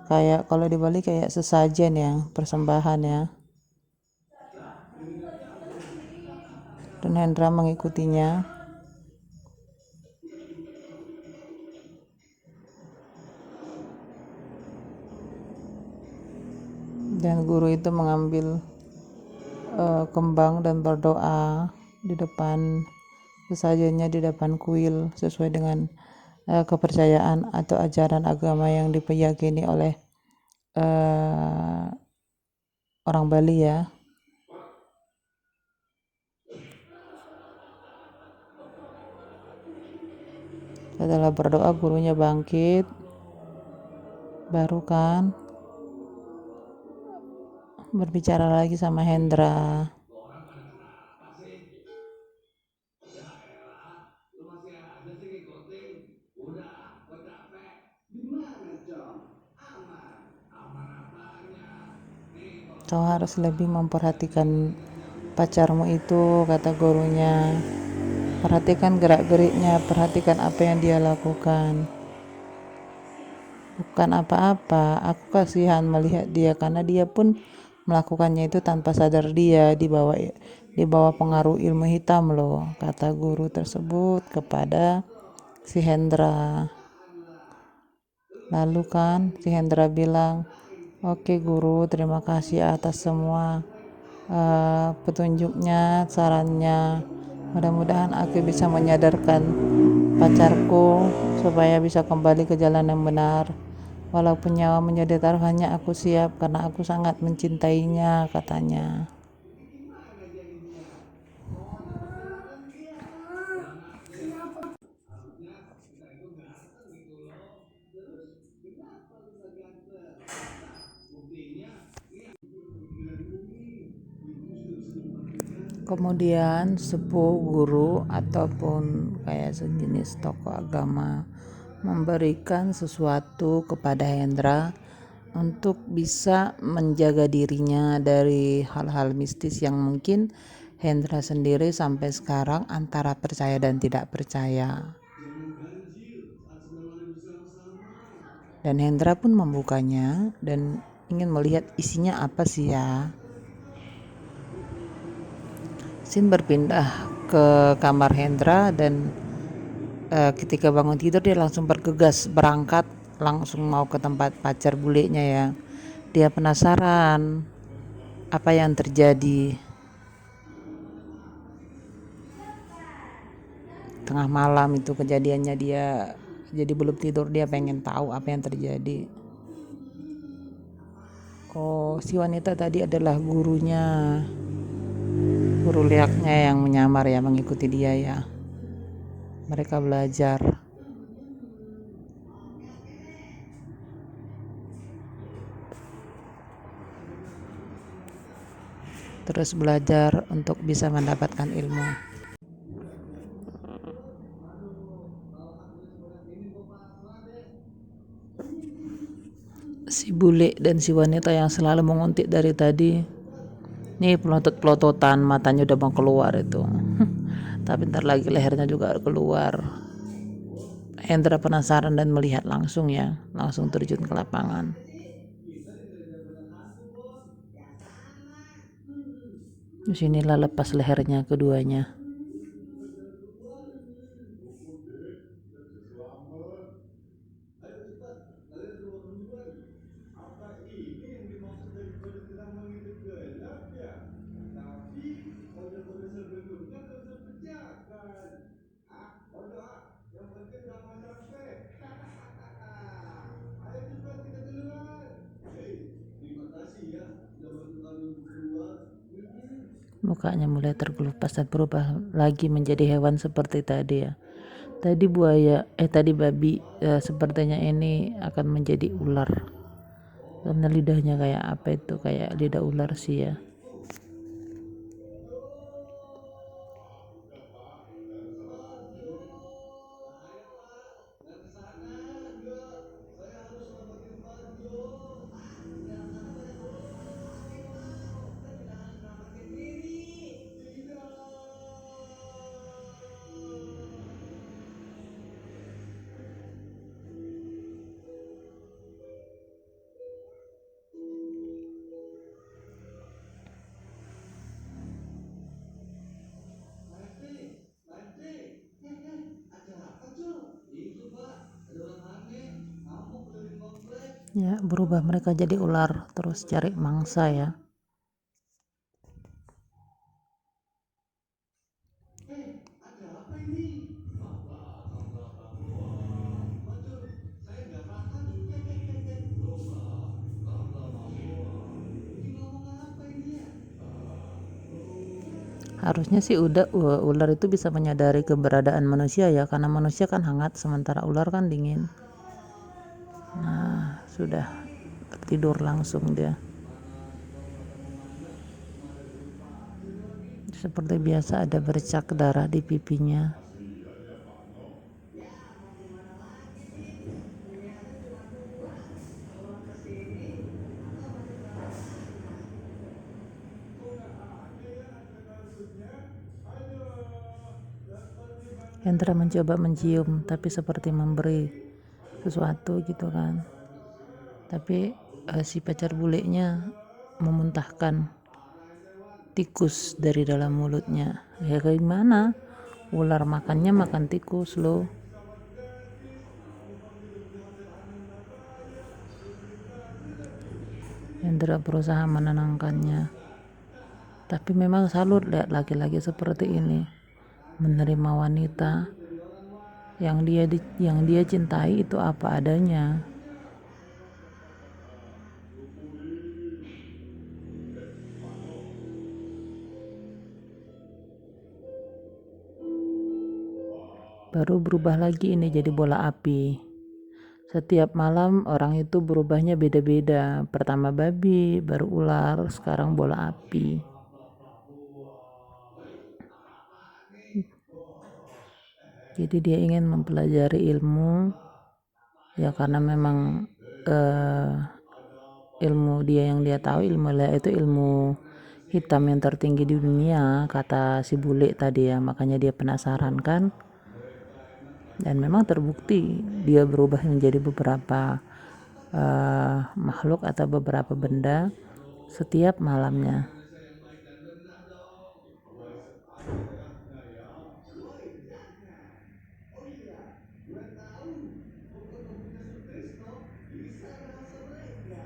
[SPEAKER 1] kayak kalau di Bali kayak sesajen ya, persembahan ya. Dan Hendra mengikutinya. Dan guru itu mengambil kembang dan berdoa di depan sesajennya, di depan kuil, sesuai dengan kepercayaan atau ajaran agama yang diyakini oleh orang Bali ya. Setelah berdoa gurunya bangkit, baru kan berbicara lagi sama Hendra.
[SPEAKER 2] Orang pada kenapa sih? Ya elah, lu masih aja sih ngikutin. Udah, gua capek. Gimana, Cong? Aman. Aman apanya? Nih, kalau
[SPEAKER 1] Kau harus lebih memperhatikan pacarmu itu, kata gurunya. Perhatikan gerak-geriknya, perhatikan apa yang dia lakukan. Bukan apa-apa, aku kasihan melihat dia karena dia pun melakukannya itu tanpa sadar, dia dibawa pengaruh ilmu hitam loh, kata guru tersebut kepada si Hendra. Lalu kan si Hendra bilang, oke guru, terima kasih atas semua petunjuknya, sarannya. Mudah-mudahan aku bisa menyadarkan pacarku supaya bisa kembali ke jalan yang benar. Walaupun nyawa menjadi taruhannya, aku siap karena aku sangat mencintainya, katanya. Kemudian sepuh guru ataupun kayak sejenis tokoh agama memberikan sesuatu kepada Hendra untuk bisa menjaga dirinya dari hal-hal mistis yang mungkin Hendra sendiri sampai sekarang antara percaya dan tidak percaya. Dan Hendra pun membukanya dan ingin melihat isinya apa sih ya. Sin berpindah ke kamar Hendra dan ketika bangun tidur dia langsung bergegas berangkat, langsung mau ke tempat pacar bulenya ya. Dia penasaran apa yang terjadi. Tengah malam itu kejadiannya, dia jadi belum tidur, dia pengen tahu apa yang terjadi. Oh, si wanita tadi adalah gurunya, guru liaknya yang menyamar ya, mengikuti dia ya. Mereka belajar. Terus belajar untuk bisa mendapatkan ilmu. Si bule dan si wanita yang selalu menguntit dari tadi, nih pelotot-pelototan, matanya udah mau keluar itu. Tapi ntar lagi lehernya juga keluar. Hendra penasaran dan melihat langsung ya, langsung terjun ke lapangan. Disinilah lepas lehernya keduanya. Mukanya mulai terkelupas dan berubah lagi menjadi hewan seperti tadi ya. Tadi buaya, tadi babi, sepertinya ini akan menjadi ular. karena lidahnya kayak apa itu, kayak lidah ular sih ya. Ya, berubah mereka jadi ular terus cari mangsa ya.
[SPEAKER 2] Ada apa ini? Belakang, belakang. Waduh, saya nggak paham. Coba, lama gua. Ini ngomong apa ini ya?
[SPEAKER 1] Harusnya sih ular itu bisa menyadari keberadaan manusia ya, karena manusia kan hangat sementara ular kan dingin. Nah, sudah tertidur langsung dia. Seperti biasa ada bercak darah di pipinya. Hendra mencoba mencium, tapi seperti memberi sesuatu gitu kan. Tapi si pacar bulenya memuntahkan tikus dari dalam mulutnya. Ya kayak gimana? Ular makannya makan tikus loh. Hendra berusaha menenangkannya. Tapi memang salut lihat laki-laki seperti ini, menerima wanita yang dia cintai itu apa adanya. Baru berubah lagi ini jadi bola api. Setiap malam orang itu berubahnya beda-beda. Pertama babi, baru ular, sekarang bola api. Jadi dia ingin mempelajari ilmu ya, karena memang ilmu yang dia tahu, ilmu itu ilmu hitam yang tertinggi di dunia, kata si bule tadi ya. Makanya dia penasaran kan, dan memang terbukti dia berubah menjadi beberapa makhluk atau beberapa benda setiap malamnya.
[SPEAKER 2] Oh iya, gue tahu. Pokok-pokoknya Sutrisno bisa bahasa mereka.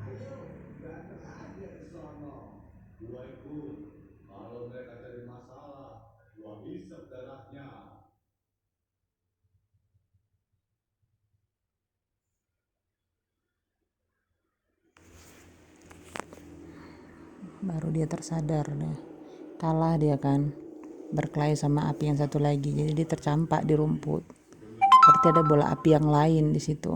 [SPEAKER 2] Ayo, berantem aja ke sono. Gua ikut. Kalau mereka cari masalah, gua hisap darahnya.
[SPEAKER 1] Baru dia tersadar deh. Kalah dia kan, berkelahi sama api yang satu lagi. Jadi dia tercampak di rumput. Berarti ada bola api yang lain di situ.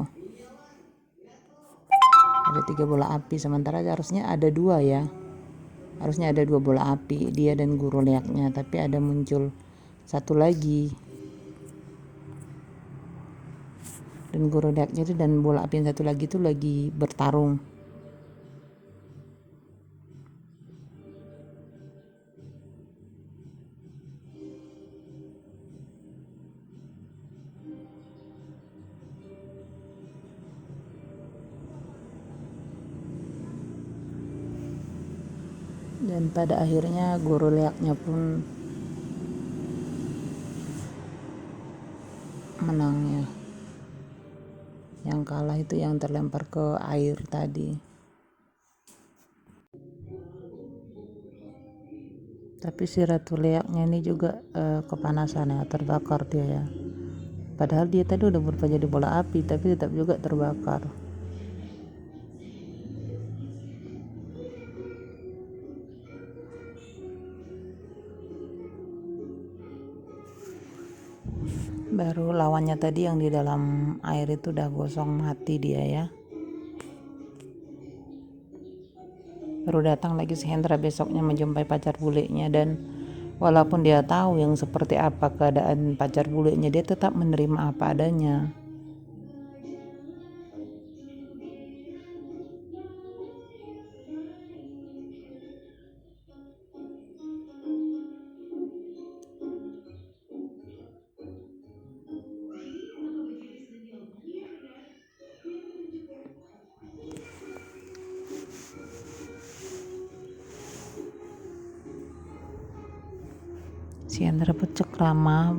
[SPEAKER 1] Ada 3 bola api, sementara harusnya ada 2 ya. Harusnya ada 2 bola api, dia dan guru leaknya, tapi ada muncul satu lagi. Dan guru leaknya itu dan bola api yang satu lagi itu lagi bertarung. Dan pada akhirnya guru leaknya pun menang ya. Yang kalah itu yang terlempar ke air tadi. Tapi si ratu leaknya ini juga kepanasan ya, terbakar dia ya. Padahal dia tadi udah berubah jadi bola api, tapi tetap juga terbakar. Baru lawannya tadi yang di dalam air itu udah gosong mati dia ya. Baru datang lagi si Hendra besoknya menjumpai pacar bulenya, dan walaupun dia tahu yang seperti apa keadaan pacar bulenya, dia tetap menerima apa adanya. Si Hendra pun cekrama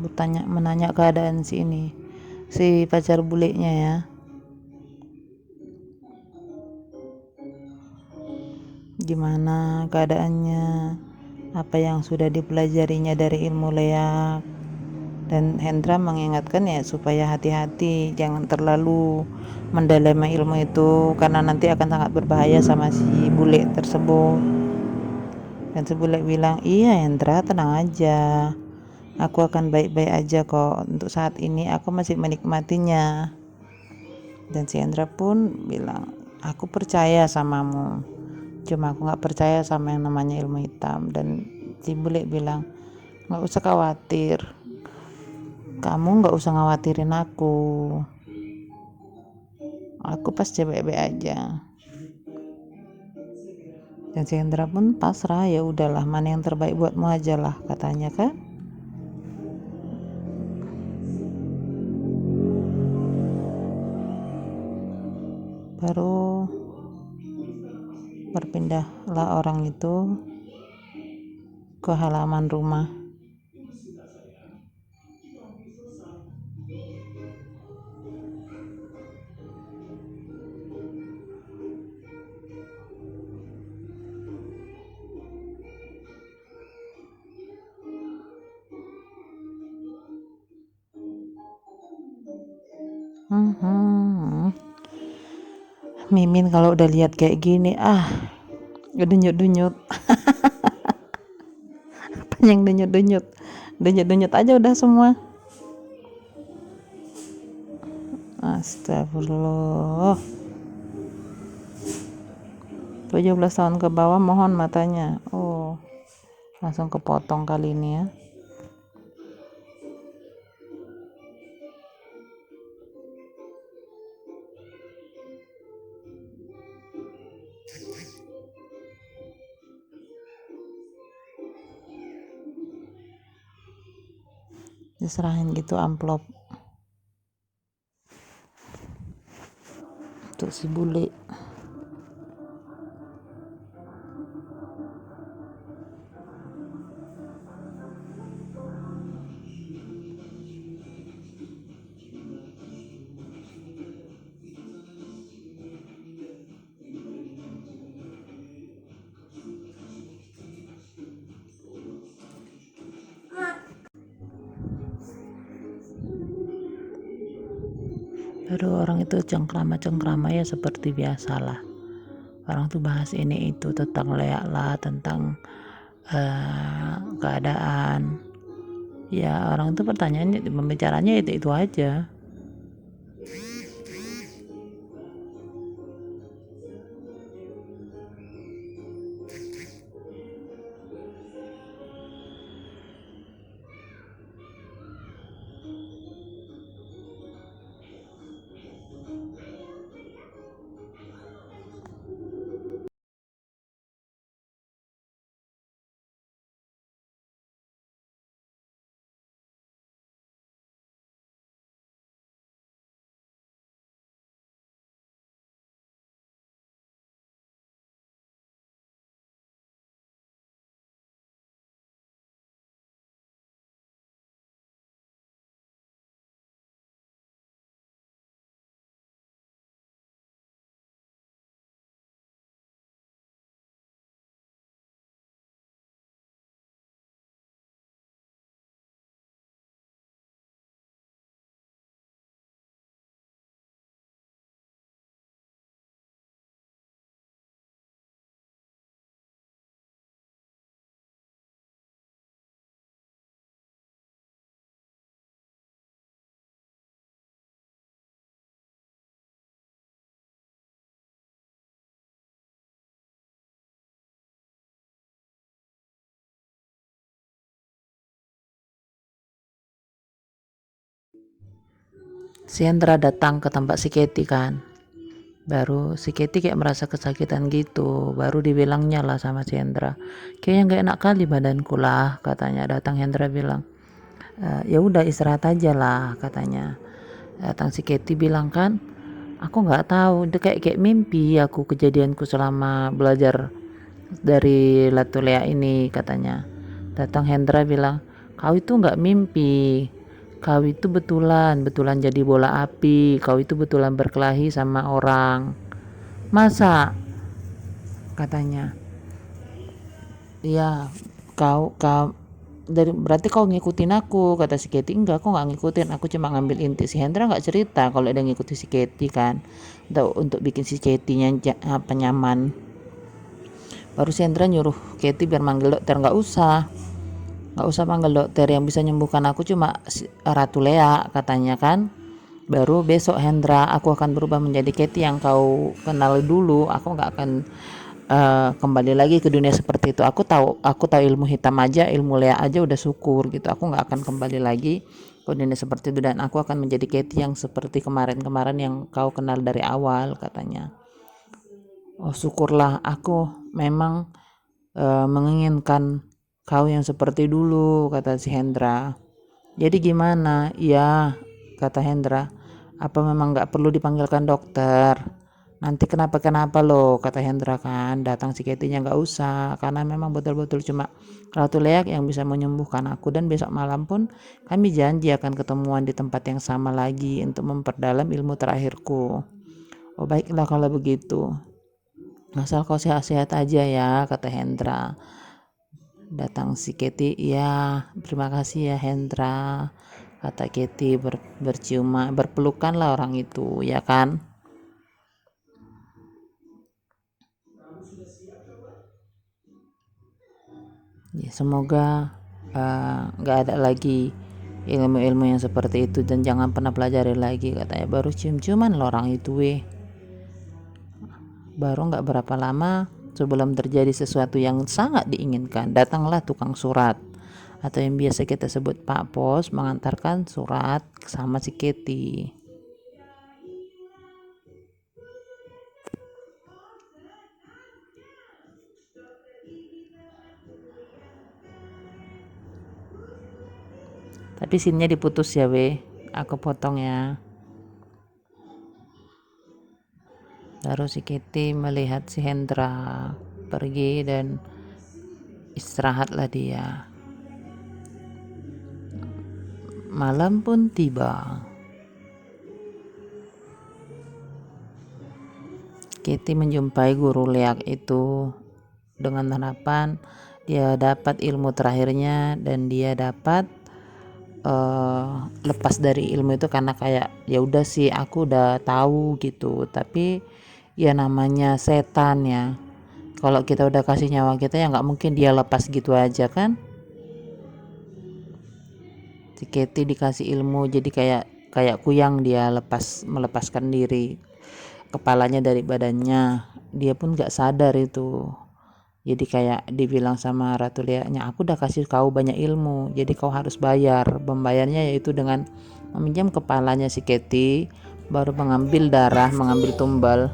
[SPEAKER 1] menanya keadaan si pacar bulenya ya. Gimana keadaannya, apa yang sudah dipelajarinya dari ilmu leak. Dan Hendra mengingatkan ya supaya hati-hati, jangan terlalu mendalami ilmu itu karena nanti akan sangat berbahaya sama si bule tersebut. Dan si bule bilang, iya Hendra, tenang aja, aku akan baik-baik aja kok, untuk saat ini aku masih menikmatinya. Dan si Hendra pun bilang, aku percaya samamu, cuma aku gak percaya sama yang namanya ilmu hitam. Dan si bule bilang, gak usah khawatir, kamu gak usah khawatirin aku pasti baik-baik aja. Dan si Hendra pun pasrah, ya udahlah, mana yang terbaik buatmu aja lah, katanya kan. Baru berpindahlah orang itu ke halaman rumah. Mimin kalau udah lihat kayak gini, denyut-denyut. Apa yang denyut-denyut? Denyut-denyut aja udah semua. Astagfirullah. 17 tahun ke bawah mohon matanya. Oh, langsung kepotong kali ini ya. Diserahin gitu amplop untuk si bule. Baru orang itu cengkrama ya seperti biasalah. Orang tuh bahas ini itu tentang leak lah, tentang keadaan. Ya orang itu pertanyaannya, pembicaranya itu aja. Si Hendra datang ke tempat si Keti kan. Baru si Keti kayak merasa kesakitan gitu. Baru dibilangnya lah sama si Hendra, kayaknya nggak enak kali badanku lah, katanya. Datang Hendra bilang, ya udah istirahat aja lah, katanya. Datang si Keti bilang kan, aku nggak tahu, itu kayak mimpi aku kejadianku selama belajar dari Latulea ini, katanya. Datang Hendra bilang, kau itu nggak mimpi, kau itu betulan jadi bola api, kau itu betulan berkelahi sama orang. Masa, katanya. Ya, kau berarti kau ngikutin aku, kata si Keti. Enggak, aku nggak ngikutin, aku cuma ngambil inti. Si Hendra nggak cerita kalau dia ngikutin si Keti kan, untuk bikin si Ketinya nyaman. Baru si Hendra nyuruh Keti biar manggil dokter. Nggak usah panggil dokter, yang bisa nyembuhkan aku cuma Ratu Lea, katanya kan. Baru besok Hendra, aku akan berubah menjadi Keti yang kau kenal dulu. Aku nggak akan kembali lagi ke dunia seperti itu. Aku tahu ilmu hitam aja, ilmu Lea aja udah syukur gitu. Aku nggak akan kembali lagi ke dunia seperti itu, dan aku akan menjadi Keti yang seperti kemarin yang kau kenal dari awal, katanya. Oh syukurlah, aku memang menginginkan kau yang seperti dulu, kata si Hendra. Jadi gimana? Ya, kata Hendra, apa memang nggak perlu dipanggilkan dokter? Nanti kenapa loh, kata Hendra kan. Datang si Ketinya, nggak usah, karena memang betul-betul cuma Ratu Leak yang bisa menyembuhkan aku. Dan besok malam pun kami janji akan ketemuan di tempat yang sama lagi untuk memperdalam ilmu terakhirku. Oh baiklah kalau begitu, asal kau sehat-sehat aja ya, kata Hendra. Datang si Keti, ya terima kasih ya Hendra, kata Keti. Berpelukan lah orang itu, ya kan. Ya, semoga nggak ada lagi ilmu-ilmu yang seperti itu, dan jangan pernah pelajari lagi, katanya. Baru cium-ciuman loh orang itu baru nggak berapa lama sebelum terjadi sesuatu yang sangat diinginkan, datanglah tukang surat, atau yang biasa kita sebut Pak Pos, mengantarkan surat sama si Keti. Tapi scene-nya diputus ya aku potong ya. Lalu si Keti melihat si Hendra pergi dan istirahatlah dia. Malam pun tiba. Keti menjumpai guru Leak itu dengan harapan dia dapat ilmu terakhirnya, dan dia dapat lepas dari ilmu itu, karena kayak ya udah sih aku udah tahu gitu. Tapi ya namanya setan ya, kalau kita udah kasih nyawa kita ya nggak mungkin dia lepas gitu aja kan. Si Keti dikasih ilmu jadi kayak kuyang, dia melepaskan diri kepalanya dari badannya. Dia pun nggak sadar itu. Jadi kayak dibilang sama Ratu Leaknya, aku udah kasih kau banyak ilmu, jadi kau harus bayar. Pembayarnya yaitu dengan meminjam kepalanya si Keti, baru mengambil darah, mengambil tumbal.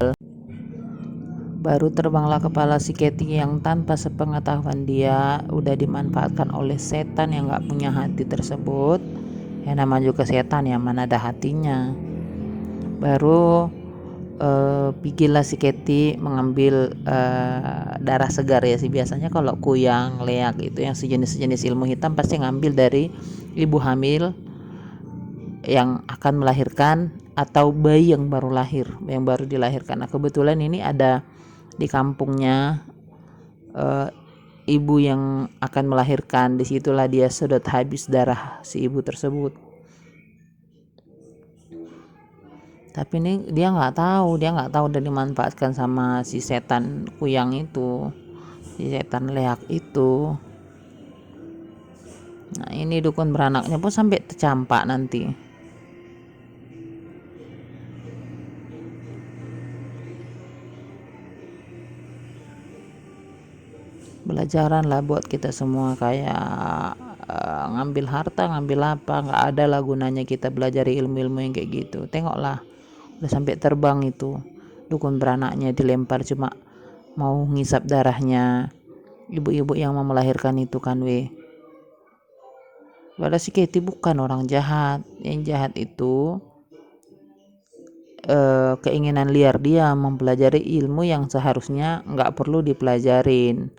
[SPEAKER 1] Baru terbanglah kepala si Keti yang tanpa sepengetahuan dia udah dimanfaatkan oleh setan yang gak punya hati tersebut. Ya namanya juga setan ya, mana ada hatinya. Baru pergilah si Keti mengambil darah segar ya sih. Biasanya kalau kuyang, leak itu yang sejenis ilmu hitam pasti ngambil dari ibu hamil yang akan melahirkan, atau bayi yang baru dilahirkan. Nah kebetulan ini ada di kampungnya ibu yang akan melahirkan. Disitulah dia sedot habis darah si ibu tersebut. Tapi ini dia nggak tahu dan dimanfaatkan sama si setan kuyang itu, si setan leak itu. Nah ini dukun beranaknya pun sampai tercampak nanti. Pelajaran lah buat kita semua, kayak ngambil harta, ngambil apa, nggak ada lah gunanya kita belajar ilmu-ilmu yang kayak gitu. Tengoklah, udah sampai terbang itu dukun beranaknya, dilempar cuma mau ngisap darahnya ibu-ibu yang mau melahirkan itu kan Padahal si Katie bukan orang jahat. Yang jahat itu keinginan liar dia mempelajari ilmu yang seharusnya nggak perlu dipelajarin.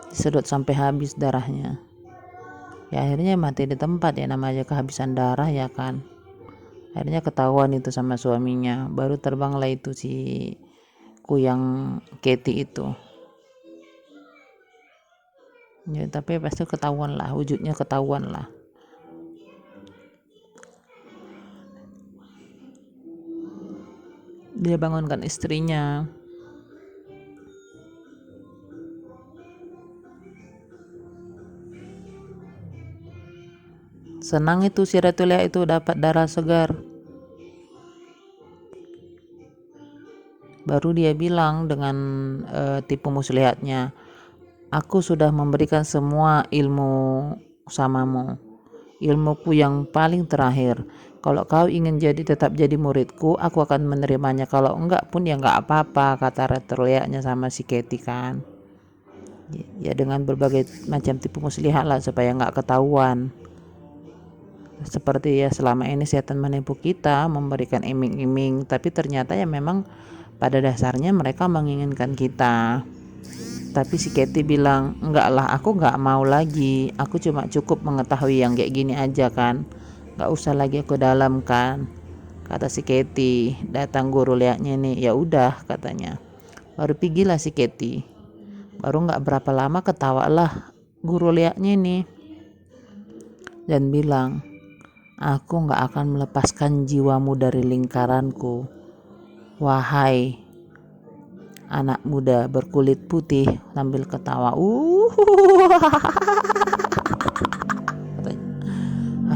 [SPEAKER 1] Disedot sampai habis darahnya. Ya akhirnya mati di tempat, ya namanya kehabisan darah ya kan. Akhirnya ketahuan itu sama suaminya, baru terbanglah itu si kuyang Katie itu. Ya tapi pasti ketahuan lah, wujudnya ketahuan lah. Dia bangunkan istrinya. Senang itu si Ratu Lea itu dapat darah segar. Baru dia bilang dengan tipu muslihatnya, aku sudah memberikan semua ilmu samamu, ilmuku yang paling terakhir. Kalau kau ingin tetap jadi muridku, aku akan menerimanya. Kalau enggak pun ya enggak apa-apa, kata Ratu Lea-nya sama si Katie kan. Ya dengan berbagai macam tipu muslihat lah supaya enggak ketahuan. Seperti ya selama ini setan menipu kita, memberikan iming-iming, tapi ternyata ya memang pada dasarnya mereka menginginkan kita. Tapi si Katie bilang, enggak lah, aku enggak mau lagi, aku cuma cukup mengetahui yang kayak gini aja kan, enggak usah lagi aku dalamkan, kata si Katie. Datang guru liatnya nih, ya udah katanya. Baru pergilah si Katie. Baru enggak berapa lama ketawalah guru liatnya nih dan bilang, aku enggak akan melepaskan jiwamu dari lingkaranku, wahai anak muda berkulit putih, sambil ketawa.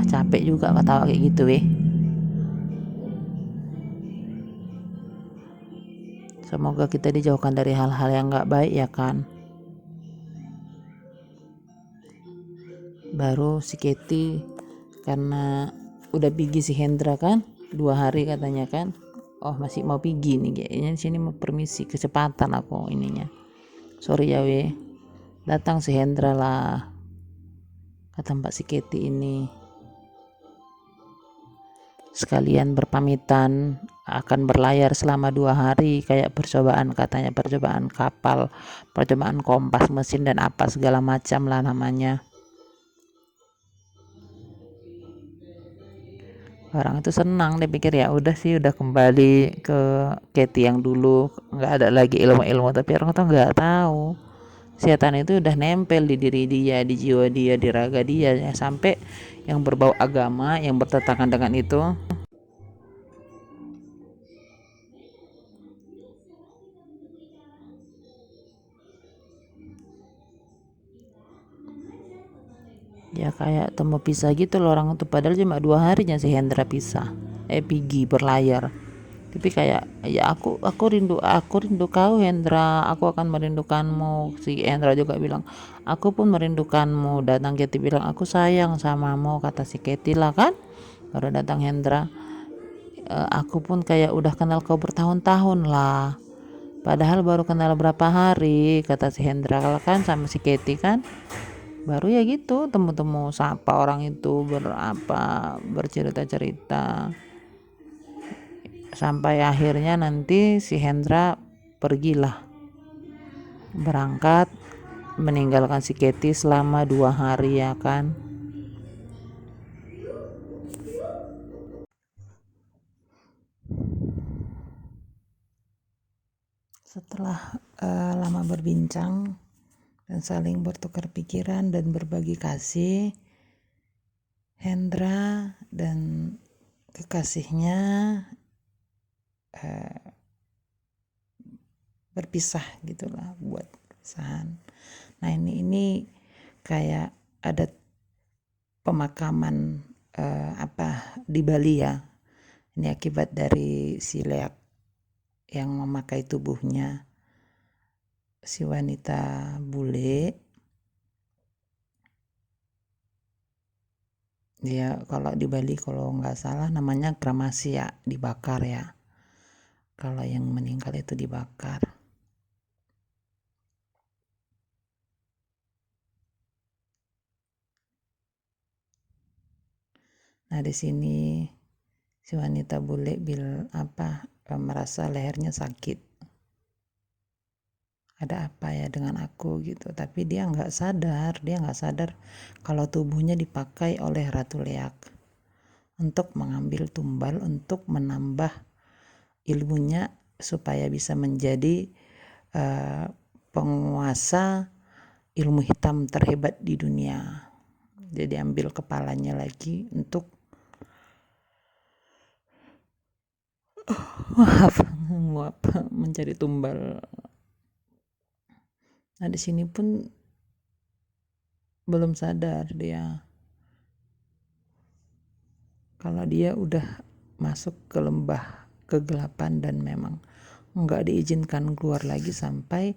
[SPEAKER 1] Capek juga ketawa kayak gitu Semoga kita dijauhkan dari hal-hal yang gak baik ya kan. Baru si Katie karena udah pergi si Hendra kan 2 hari katanya kan, oh masih mau pergi nih kayaknya, di sini mau permisi, kecepatan aku ininya, sorry ya datang si Hendra lah ke tempat si Katie ini, sekalian berpamitan akan berlayar selama 2 hari kayak percobaan, katanya percobaan kapal, percobaan kompas mesin dan apa segala macam lah namanya. Orang itu senang, dia pikir ya udah sih, udah kembali ke Katie yang dulu, nggak ada lagi ilmu-ilmu. Tapi orang tuh nggak tahu setan itu udah nempel di diri dia, di jiwa dia, di raga dia, ya, sampai yang berbau agama, yang bertentangan dengan itu ya kayak temu pisah gitu loh orang itu. Padahal cuma 2 harinya si Hendra pisah, pergi berlayar. Tapi kayak ya aku rindu kau Hendra, aku akan merindukanmu. Si Hendra juga bilang, aku pun merindukanmu. Datang Katie bilang, aku sayang samamu, kata si Katie lah kan. Baru datang Hendra, aku pun kayak udah kenal kau bertahun-tahun lah, padahal baru kenal berapa hari, kata si Hendra kan sama si Katie kan. Baru ya gitu temu-temu sapa orang itu, bercerita-cerita sampai akhirnya nanti si Hendra pergilah, berangkat meninggalkan si Katie selama 2 hari ya kan. Setelah lama berbincang dan saling bertukar pikiran dan berbagi kasih, Hendra dan kekasihnya berpisah gitulah, buat perpisahan. Nah ini kayak ada pemakaman di Bali ya. Ini akibat dari si leak yang memakai tubuhnya si wanita bule Dia kalau di Bali kalau nggak salah namanya kremasi ya, dibakar ya. Kalau yang meninggal itu dibakar. Nah di sini si wanita bule merasa lehernya sakit. Ada apa ya dengan aku gitu. Tapi dia nggak sadar kalau tubuhnya dipakai oleh Ratu Leak untuk mengambil tumbal, untuk menambah ilmunya supaya bisa menjadi penguasa ilmu hitam terhebat di dunia. Jadi ambil kepalanya lagi untuk mencari tumbal. Nah di sini pun belum sadar dia kalau dia udah masuk ke lembah kegelapan dan memang nggak diizinkan keluar lagi sampai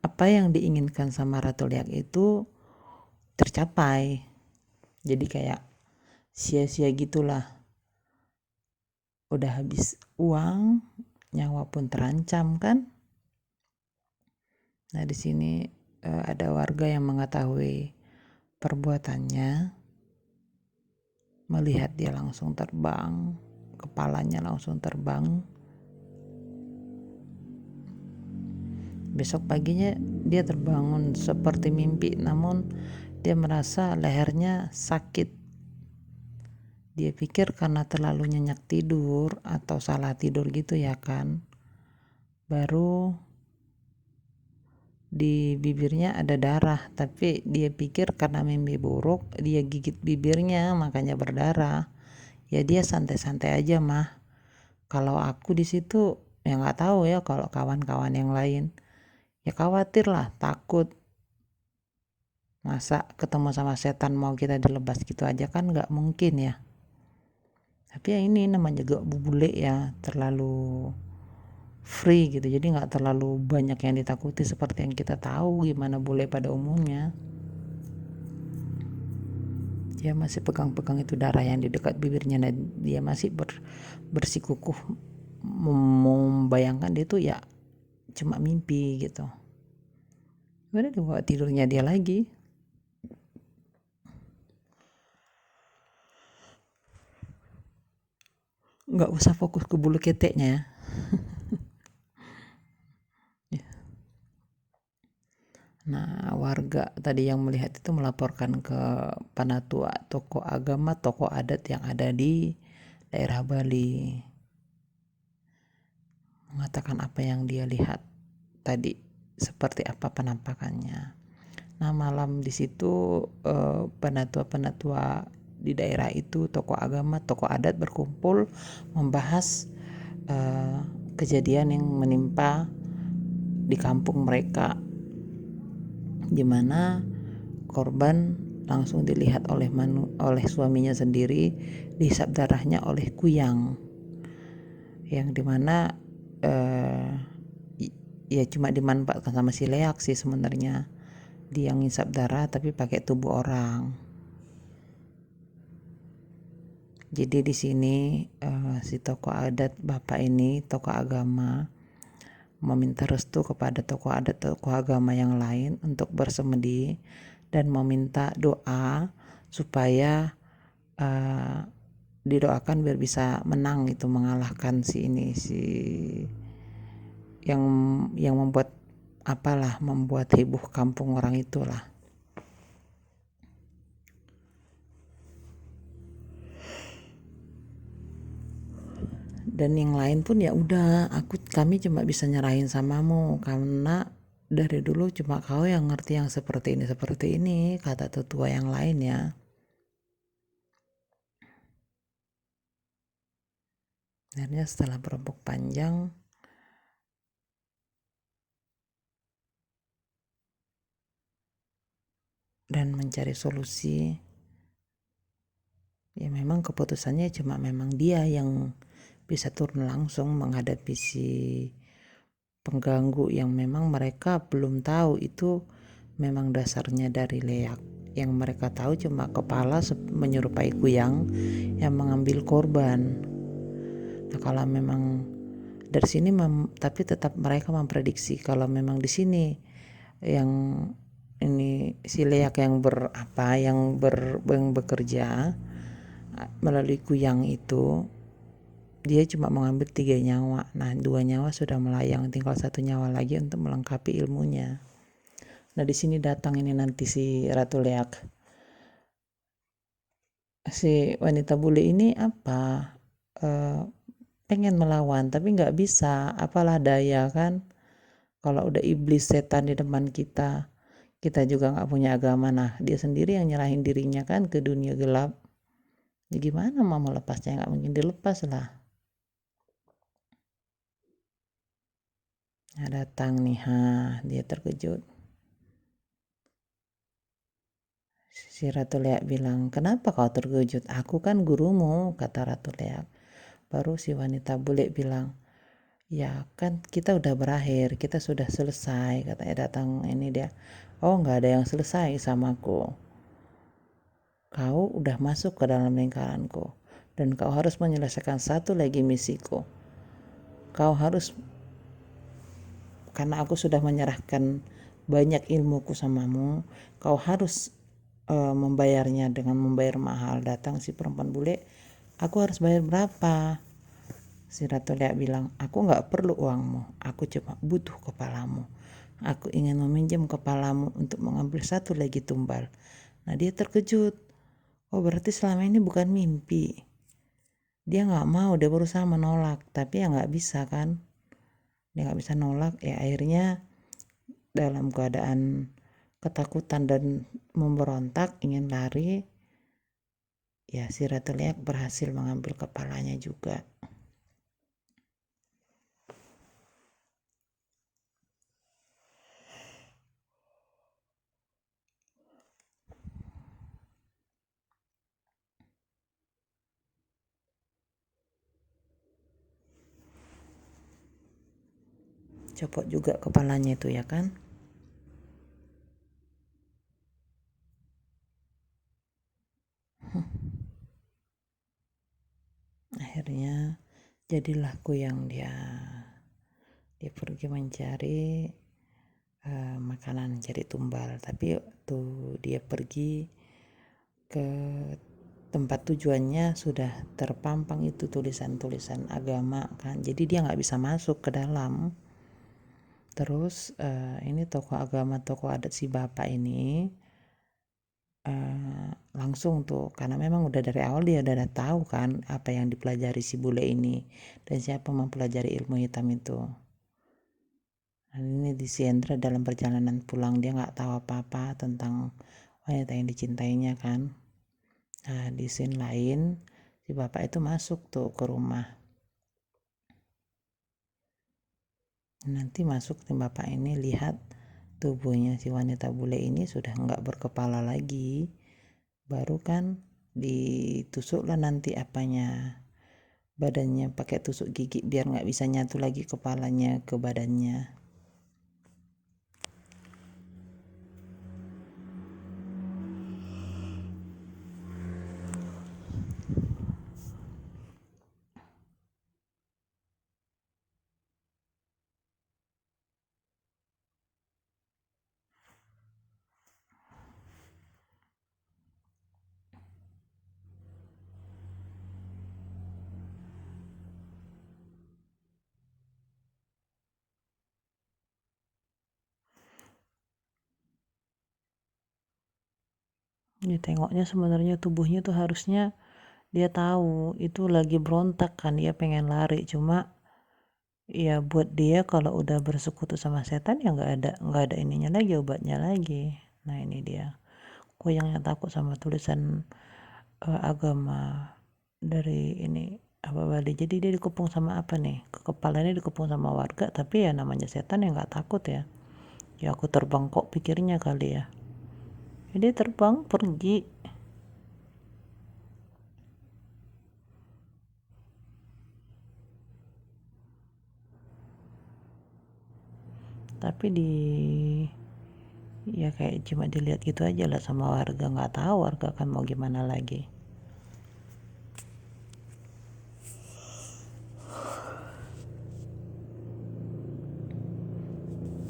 [SPEAKER 1] apa yang diinginkan sama Ratu Liak itu tercapai. Jadi kayak sia-sia gitulah, udah habis uang, nyawa pun terancam kan. Nah di sini ada warga yang mengetahui perbuatannya, melihat dia langsung terbang, kepalanya langsung terbang. Besok paginya dia terbangun seperti mimpi, namun dia merasa lehernya sakit. Dia pikir karena terlalu nyenyak tidur atau salah tidur gitu ya kan. Baru di bibirnya ada darah, tapi dia pikir karena mimpi buruk, dia gigit bibirnya makanya berdarah. Ya dia santai-santai aja mah. Kalau aku di situ ya nggak tahu ya kalau kawan-kawan yang lain. Ya khawatir lah, takut. Masa ketemu sama setan mau kita dilebas gitu aja kan nggak mungkin ya. Tapi ya ini namanya juga bule ya, terlalu free gitu, jadi nggak terlalu banyak yang ditakuti seperti yang kita tahu gimana bule pada umumnya. Dia masih pegang-pegang itu darah yang di dekat bibirnya dan dia masih bersikukuh membayangkan dia tuh ya cuma mimpi gitu. Udah dibawa tidurnya dia lagi. Nggak usah fokus ke bulu keteknya ya. Nah, warga tadi yang melihat itu melaporkan ke panatua, tokoh agama, tokoh adat yang ada di daerah Bali. Mengatakan apa yang dia lihat tadi, seperti apa penampakannya. Nah, malam di situ penatua-penatua di daerah itu, tokoh agama, tokoh adat berkumpul membahas kejadian yang menimpa di kampung mereka, di mana korban langsung dilihat oleh suaminya sendiri, dihisap darahnya oleh kuyang, yang dimana ya cuma dimanfaatkan sama si Leak sih sebenarnya. Dia ngisap darah tapi pakai tubuh orang. Jadi di sini si tokoh adat bapak ini, tokoh agama, meminta restu kepada tokoh adat, tokoh agama yang lain untuk bersemedi dan meminta doa supaya didoakan biar bisa menang itu, mengalahkan si yang membuat heboh kampung orang itulah. Dan yang lain pun ya udah, kami cuma bisa nyerahin samamu karena dari dulu cuma kau yang ngerti yang seperti ini, kata tetua yang lain ya. Akhirnya setelah berembuk panjang dan mencari solusi, ya memang keputusannya cuma memang dia yang bisa turun langsung menghadapi si pengganggu yang memang mereka belum tahu itu memang dasarnya dari Leak. Yang mereka tahu cuma kepala menyerupai kuyang yang mengambil korban. Nah, kalau memang dari sini tapi tetap mereka memprediksi kalau memang di sini yang ini si leak yang yang bekerja melalui kuyang itu, dia cuma mengambil 3 nyawa. Nah, 2 nyawa sudah melayang, tinggal 1 nyawa lagi untuk melengkapi ilmunya. Nah, di sini datang ini nanti si Ratu Leak. Si wanita bule ini pengen melawan tapi nggak bisa, apalah daya kan. Kalau udah iblis setan di depan kita, kita juga nggak punya agama. Nah, dia sendiri yang nyerahin dirinya kan ke dunia gelap. Ya gimana mau melepasnya? Nggak mungkin dilepas lah. Nah, datang nih, dia terkejut. Si Ratu Leak bilang, kenapa kau terkejut? Aku kan gurumu, kata Ratu Leak. Baru si wanita bule bilang, ya kan kita udah berakhir, kita sudah selesai, katanya. Datang ini dia, oh nggak ada yang selesai samaku. Kau udah masuk ke dalam lingkaranku, dan kau harus menyelesaikan satu lagi misiku. Kau harus, karena aku sudah menyerahkan banyak ilmuku samamu, kau harus membayarnya dengan membayar mahal. Datang si perempuan bule, aku harus bayar berapa? Si Ratu Leak bilang, aku gak perlu uangmu, aku cuma butuh kepalamu. Aku ingin meminjam kepalamu untuk mengambil satu lagi tumbal. Nah, dia terkejut. Oh, berarti selama ini bukan mimpi. Dia gak mau, dia berusaha menolak, tapi ya gak bisa kan. Dia gak bisa nolak, ya akhirnya dalam keadaan ketakutan dan memberontak, ingin lari, ya si Ratu Leak berhasil mengambil kepalanya juga. Copot juga kepalanya itu ya kan. Akhirnya jadilah kuyang dia pergi mencari makanan, cari tumbal. Tapi tuh dia pergi ke tempat tujuannya sudah terpampang itu tulisan-tulisan agama kan, jadi dia nggak bisa masuk ke dalam. Terus ini tokoh agama, tokoh adat si bapak ini langsung tuh, karena memang udah dari awal dia udah tahu kan apa yang dipelajari si bule ini dan siapa mempelajari ilmu hitam itu. Dan ini di si Hendra dalam perjalanan pulang, dia nggak tahu apa-apa tentang wanita yang dicintainya kan. Nah, di scene lain si bapak itu masuk tuh ke rumah. Nanti masuk si bapak ini lihat tubuhnya si wanita bule ini sudah nggak berkepala lagi. Baru kan ditusuklah nanti badannya pakai tusuk gigi biar nggak bisa nyatu lagi kepalanya ke badannya. Dia tengoknya sebenarnya tubuhnya tuh harusnya dia tahu itu lagi berontak kan, dia pengen lari, cuma ya buat dia kalau udah bersekutu sama setan ya nggak ada ininya lagi, obatnya lagi. Nah, ini dia kuyangnya takut sama tulisan agama dari ini Bali. Jadi dia dikepung sama apa nih, kepalanya dikepung sama warga, tapi ya namanya setan ya nggak takut ya. Ya aku terbang kok pikirnya kali ya. Jadi terbang pergi. Tapi Ya kayak cuma dilihat gitu aja lah sama warga, nggak tahu warga kan mau gimana lagi.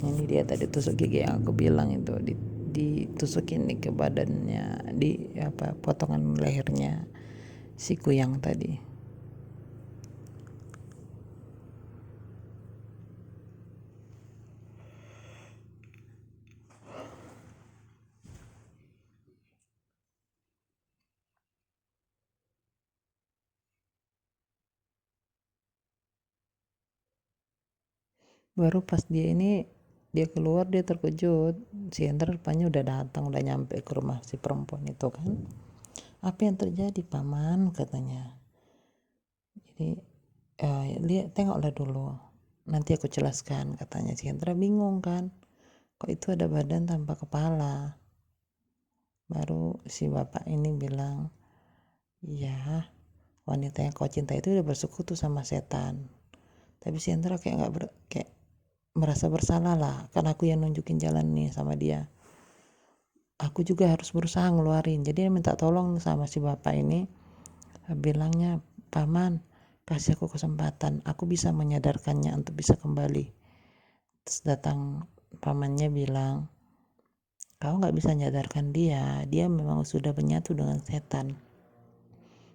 [SPEAKER 1] Ini dia tadi tusuk gigi yang aku bilang itu, ditusukin nih ke badannya, di apa, potongan lehernya si kuyang tadi. Baru pas dia keluar, dia terkejut, si Hendra rupanya udah datang, udah nyampe ke rumah si perempuan itu kan. Apa yang terjadi paman, katanya. Jadi lihat, tengoklah dulu, nanti aku jelaskan, katanya. Si Hendra bingung kan, kok itu ada badan tanpa kepala. Baru si bapak ini bilang, ya wanita yang kau cinta itu udah bersekutu sama setan. Tapi si Hendra kayak merasa bersalah lah, karena aku yang nunjukin jalan nih sama dia. Aku juga harus berusaha ngeluarin. Jadi dia minta tolong sama si bapak ini, bilangnya, paman, kasih aku kesempatan, aku bisa menyadarkannya untuk bisa kembali. Terus datang pamannya bilang, kau gak bisa menyadarkan dia memang sudah menyatu dengan setan.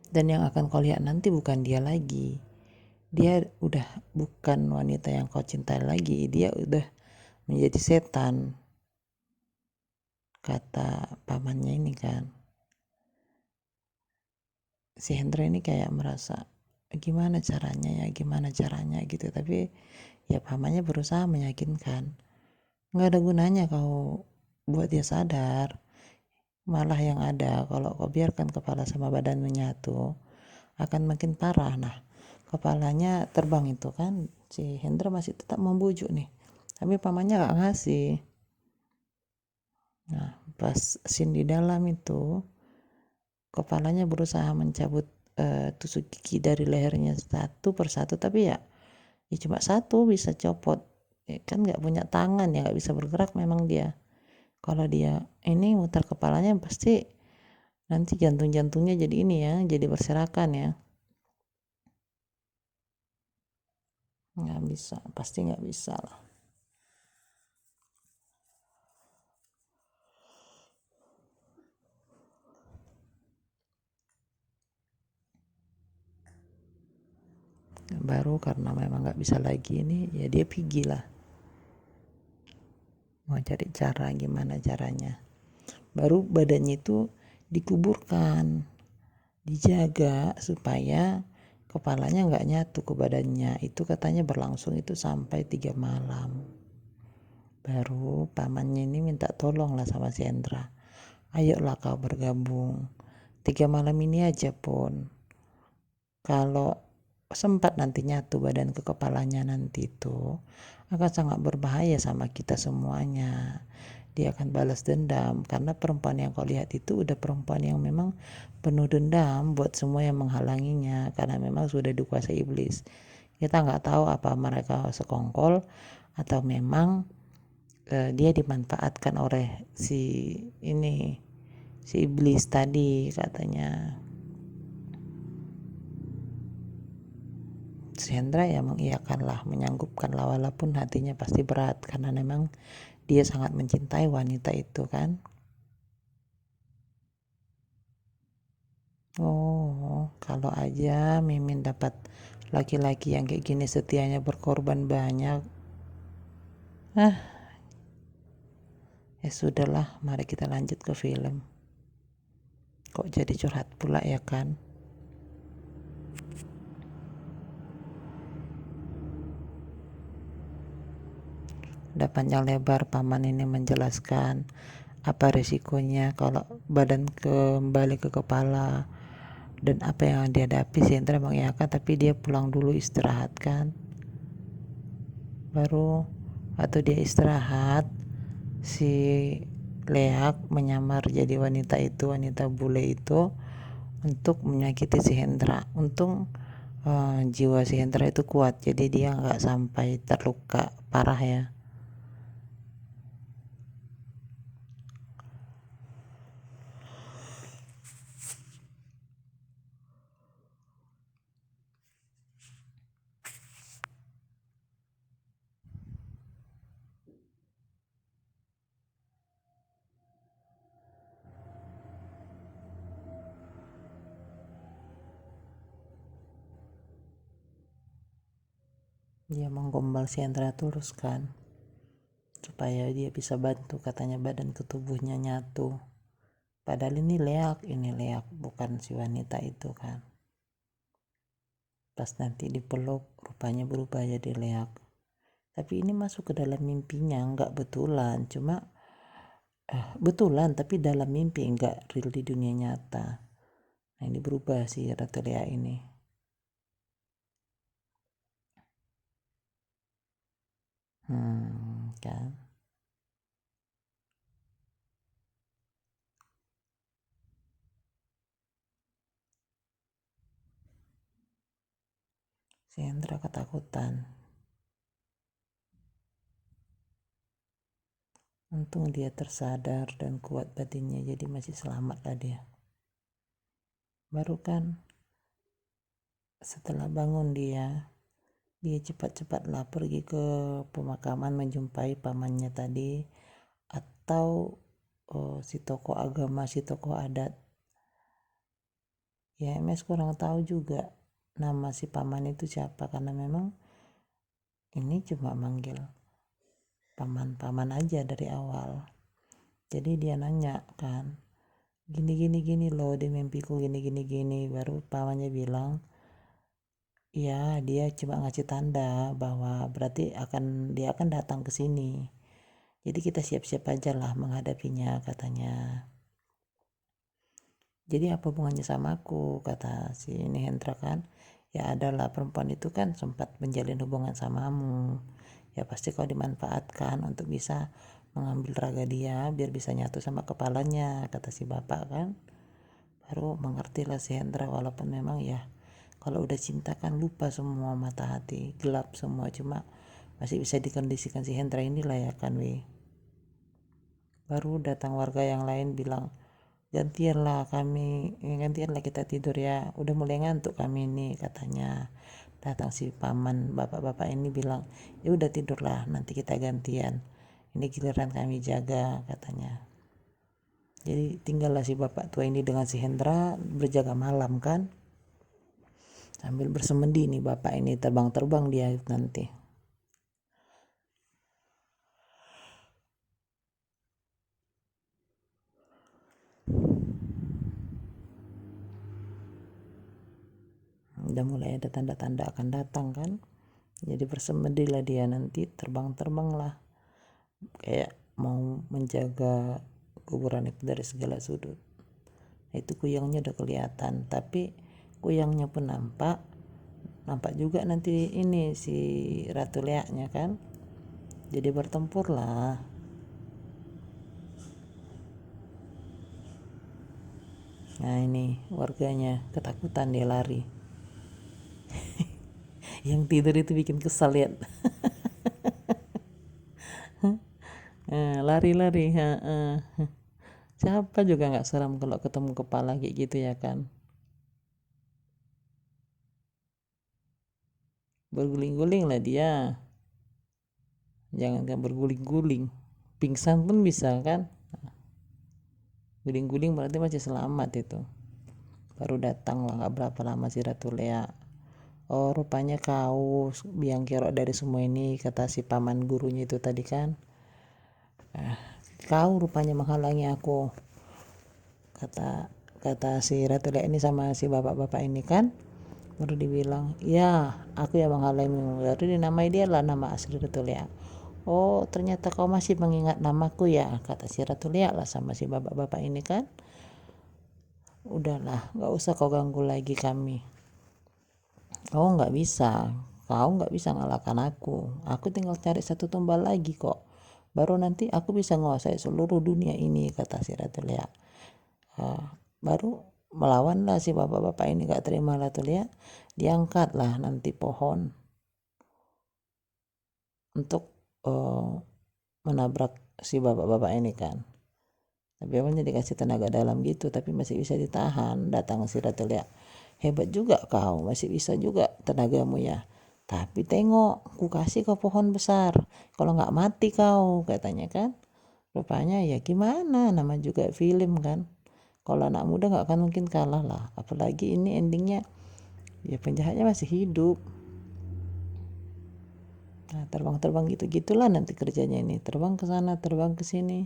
[SPEAKER 1] Dan yang akan kau lihat nanti bukan dia lagi, dia udah bukan wanita yang kau cintai lagi, dia udah menjadi setan, kata pamannya ini kan. Si Hendra ini kayak merasa gimana caranya gitu, tapi ya pamannya berusaha meyakinkan, nggak ada gunanya kau buat dia sadar, malah yang ada kalau kau biarkan kepala sama badan menyatu akan makin parah. Nah, kepalanya terbang itu kan, si Hendra masih tetap membujuk nih, tapi pamannya gak ngasih. Nah, pas scene di dalam itu, kepalanya berusaha mencabut tusuk gigi dari lehernya satu persatu, tapi ya cuma satu bisa copot. Kan nggak punya tangan ya, nggak bisa bergerak memang dia. Kalau dia ini muter kepalanya pasti nanti jantung-jantungnya jadi ini ya, jadi berserakan ya. Nggak bisa, pasti nggak bisa lah. Baru karena memang nggak bisa lagi ini, ya dia pergi lah, mau cari cara gimana caranya. Baru badannya itu dikuburkan, dijaga supaya kepalanya nggak nyatu ke badannya. Itu katanya berlangsung itu sampai 3 malam. Baru pamannya ini minta tolong lah sama si Hendra, ayolah kau bergabung 3 malam ini aja pun, kalau sempat nanti nyatu badan ke kepalanya, nanti itu akan sangat berbahaya sama kita semuanya. Dia akan balas dendam, karena perempuan yang kau lihat itu udah perempuan yang memang penuh dendam buat semua yang menghalanginya, karena memang sudah dikuasai iblis. Kita nggak tahu apa mereka sekongkol atau memang dia dimanfaatkan oleh si iblis tadi, katanya. Si Hendra ya mengiyakanlah, menyanggupkanlah, walaupun hatinya pasti berat karena memang dia sangat mencintai wanita itu kan. Oh, kalau aja Mimin dapat laki-laki yang kayak gini, setianya berkorban banyak. Ya sudahlah, mari kita lanjut ke film. Kok jadi curhat pula ya kan? Udah panjang lebar paman ini menjelaskan apa resikonya kalau badan kembali ke kepala dan apa yang dihadapi. Si Hendra mengiyakan, tapi dia pulang dulu istirahat kan. Baru waktu dia istirahat, si Leak menyamar jadi wanita bule itu untuk menyakiti si Hendra. Untung jiwa si Hendra itu kuat, jadi dia nggak sampai terluka parah ya. Dia menggombal si Hendra terus kan, supaya dia bisa bantu, katanya badan ke tubuhnya nyatu. Padahal ini leak bukan si wanita itu kan. Pas nanti dipeluk rupanya berubah jadi leak. Tapi ini masuk ke dalam mimpinya, nggak betulan, cuma betulan tapi dalam mimpi, nggak real di dunia nyata. Nah ini berubah si Ratu Lea ini. Kan. Si Hendra ketakutan. Untung dia tersadar dan kuat batinnya, jadi masih selamat lah dia. Baru kan setelah bangun dia cepat-cepatlah pergi ke pemakaman menjumpai pamannya tadi, atau si tokoh agama, si tokoh adat. Ya MS kurang tahu juga nama si paman itu siapa, karena memang ini cuma manggil paman aja dari awal. Jadi dia nanya kan, gini loh di mimpiku gini. Baru pamannya bilang, ya dia cuma ngasih tanda bahwa berarti dia akan datang ke sini. Jadi kita siap-siap aja lah menghadapinya, katanya. Jadi apa hubungannya sama aku, kata si ini Hendra kan. Ya adalah, perempuan itu kan sempat menjalin hubungan samamu. Ya pasti kau dimanfaatkan untuk bisa mengambil raga dia biar bisa nyatu sama kepalanya, kata si bapak kan. Baru mengertilah si Hendra, walaupun memang ya kalau udah cinta kan lupa semua, mata hati gelap semua, cuma masih bisa dikondisikan si Hendra inilah ya kan Baru datang warga yang lain bilang, gantianlah kita tidur ya, udah mulai ngantuk kami nih, katanya. Datang si paman bapak-bapak ini bilang, ya udah tidurlah, nanti kita gantian, ini giliran kami jaga, katanya. Jadi tinggallah si bapak tua ini dengan si Hendra berjaga malam kan, sambil bersemedi nih bapak ini, terbang dia nanti. Udah mulai ada tanda-tanda akan datang kan, jadi bersemedilah dia nanti, terbang lah kayak mau menjaga kuburan itu dari segala sudut. Itu kuyangnya udah kelihatan, tapi kuyangnya pun nampak juga nanti ini si Ratu Leaknya kan, jadi bertempur lah. Nah ini warganya ketakutan, dia lari. Yang tidur itu bikin kesal lihat. Lari-lari. Siapa juga nggak seram kalau ketemu kepala kayak gitu ya kan. Berguling-guling lah dia, jangan kan berguling-guling, pingsan pun bisa kan. Guling-guling berarti masih selamat itu. Baru datang lah nggak berapa lama si Ratu Lea. Oh rupanya kau biang kerok dari semua ini, kata si paman gurunya itu tadi kan. Kau rupanya menghalangi aku, kata si Ratu Lea ini sama si bapak-bapak ini kan. Baru dibilang, ya aku yang menghalangimu. Baru dinamai dia lah nama asli Ratu Lea. Oh ternyata kau masih mengingat namaku ya, kata si Ratu Lea lah sama si bapak-bapak ini kan. Udahlah, gak usah kau ganggu lagi kami. Kau gak bisa ngalahkan aku tinggal cari satu tumbal lagi kok, baru nanti aku bisa menguasai seluruh dunia ini, kata si Ratu Lea. Baru melawan lah si bapak-bapak ini, gak terima Ratu Lea, diangkat lah nanti pohon untuk menabrak si bapak-bapak ini kan. Tapi awalnya dikasih tenaga dalam gitu, tapi masih bisa ditahan. Datang si Ratu Lea, hebat juga kau, masih bisa juga tenagamu ya. Tapi tengok, ku kasih kau pohon besar, kalau nggak mati kau, katanya kan. Rupanya ya gimana, nama juga film kan. Kalau anak muda nggak akan mungkin kalah lah. Apalagi ini endingnya, ya penjahatnya masih hidup. terbang-terbang gitu-gitulah nanti kerjanya ini, terbang ke sana terbang ke sini.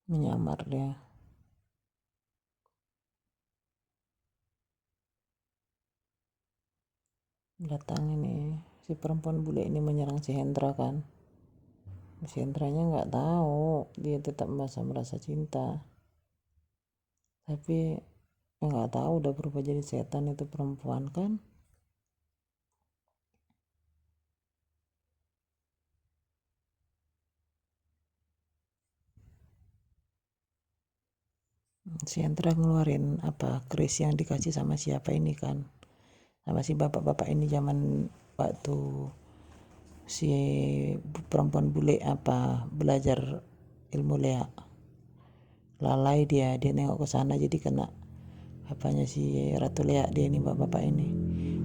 [SPEAKER 1] Menyamar dia, datang ini si perempuan bule ini menyerang si Hendra kan. Si Hendranya nggak tahu, dia tetap merasa cinta, tapi nggak tahu udah berubah jadi setan itu perempuan kan. Si Hendra ngeluarin apa keris yang dikasih sama siapa ini kan, sama si bapak-bapak ini zaman waktu si perempuan bule apa belajar ilmu lea. Lalai dia nengok ke sana jadi kena apanya si Ratu Lea dia ini bapak-bapak ini.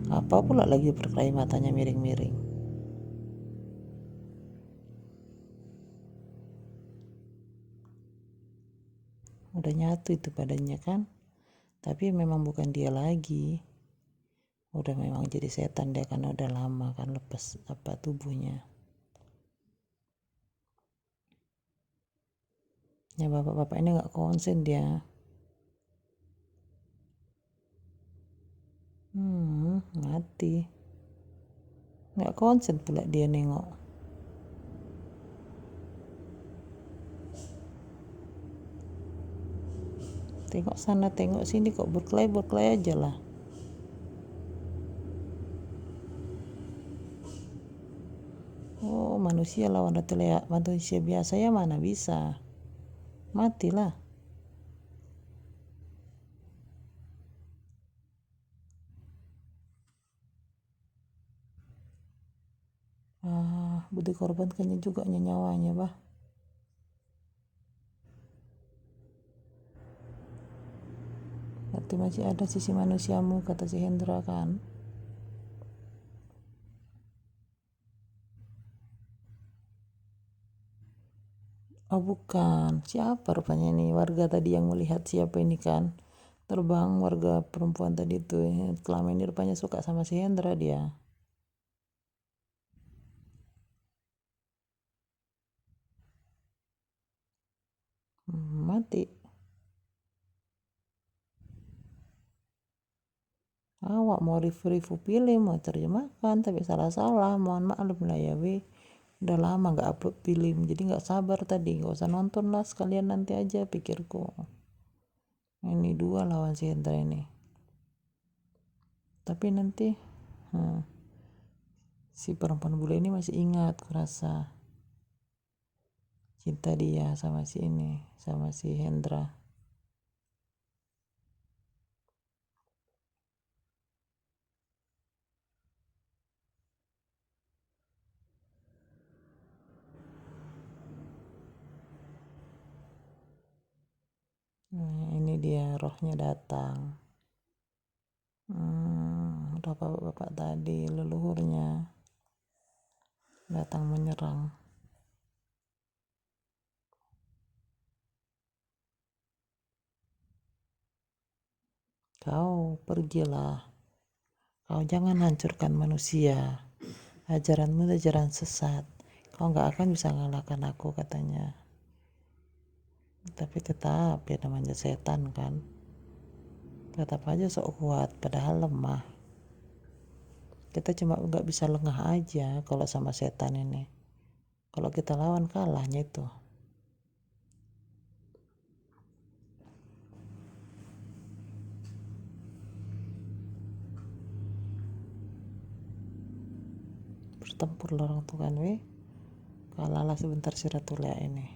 [SPEAKER 1] Apa pula lagi berkelahi matanya miring-miring. Udah nyatu itu badannya kan, tapi memang bukan dia lagi. Udah memang jadi setan dia karena udah lama kan lepas apa tubuhnya. Ya bapak-bapak ini nggak konsen dia. Mati. Nggak konsen pula dia nengok. Tengok sana tengok sini kok berkelahi aja lah. Oh manusia lawan Ratu Lea, manusia biasa ya mana bisa. Matilah. Budi korbankannya juga nyawanya bah. Berarti masih ada sisi manusiamu kata si Hendra kan. Oh bukan, siapa rupanya ini warga tadi yang melihat siapa ini kan terbang, warga perempuan tadi tuh selama ini rupanya suka sama si Hendra dia. Mati. Awak mau review film mau terjemahkan tapi salah-salah, mohon maklum lah ya we. Udah lama gak upload film jadi gak sabar tadi, gak usah nonton lah sekalian nanti aja pikirku. Ini 2 lawan si Hendra ini. Tapi nanti si perempuan bule ini masih ingat kurasa cinta dia sama si ini, sama si Hendra. Ini dia rohnya datang. Bapak-bapak tadi leluhurnya datang menyerang. Kau pergilah. Kau jangan hancurkan manusia. Ajaranmu ajaran sesat. Kau gak akan bisa ngalahkan aku katanya. Tapi tetap ya namanya setan kan. Tetap aja sok kuat padahal lemah. Kita cuma gak bisa lengah aja kalau sama setan ini. Kalau kita lawan kalahnya itu. Bertempur orang tuh kan we. Kalahlah sebentar si Ratu Lea ini.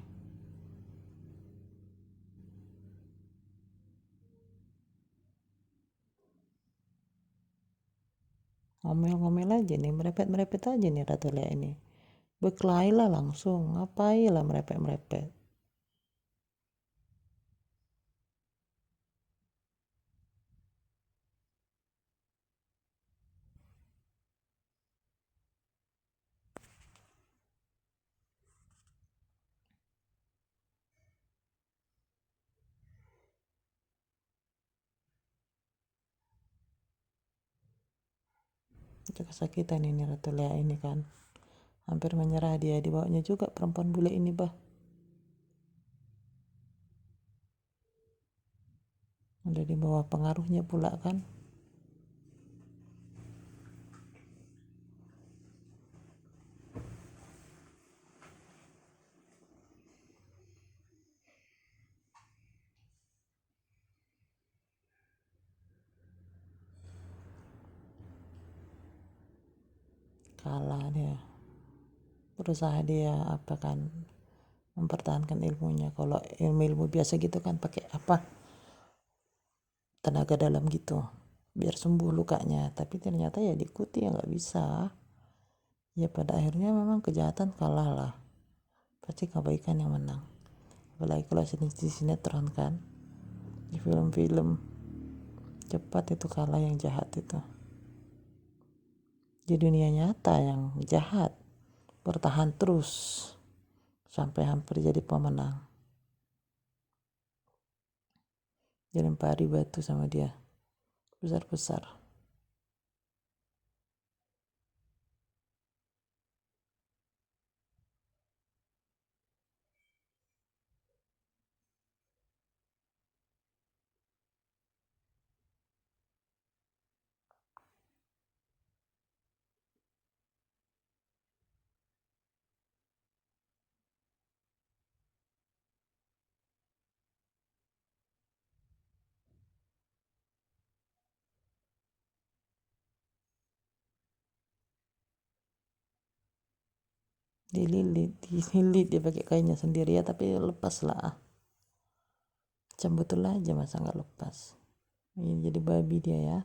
[SPEAKER 1] Ngomel-ngomel aja nih, merepet-merepet aja nih Ratu Lea ini. Berkelahilah langsung, ngapailah merepet-merepet. Itu kesakitan ini Ratu Lea ini kan. Hampir menyerah dia, dibawanya juga perempuan bule ini bah. Udah di bawah pengaruhnya pula kan. Kalah dia. Berusaha dia apa kan mempertahankan ilmunya. Kalau ilmu-ilmu biasa gitu kan pakai apa? Tenaga dalam gitu. Biar sembuh lukanya. Tapi ternyata ya diikuti ya nggak bisa. Ya pada akhirnya memang kejahatan kalah lah. Pasti kebaikan yang menang. Apalagi kalau di sinetron kan. Di film-film cepat itu kalah yang jahat itu. Di dunia nyata yang jahat bertahan terus sampai hampir jadi pemenang. Dilempari batu sama dia besar-besar. Dililit dia pakai kainnya sendiri ya, tapi lepas lah. Macam betul aja masa nggak lepas. Ini jadi babi dia ya.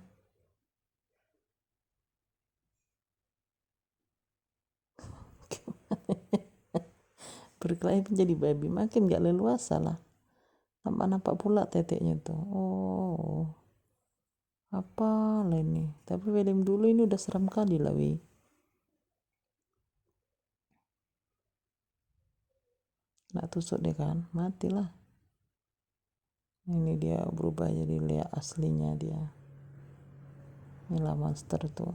[SPEAKER 1] Berkelahi menjadi babi makin nggak leluasa lah. Nampak pula teteknya tuh. Oh, apa lah ini. Tapi film dulu ini udah seram kali lah weh. Nak tusuk deh kan, matilah. Ini dia berubah jadi Lea aslinya dia. Inilah monster tuh.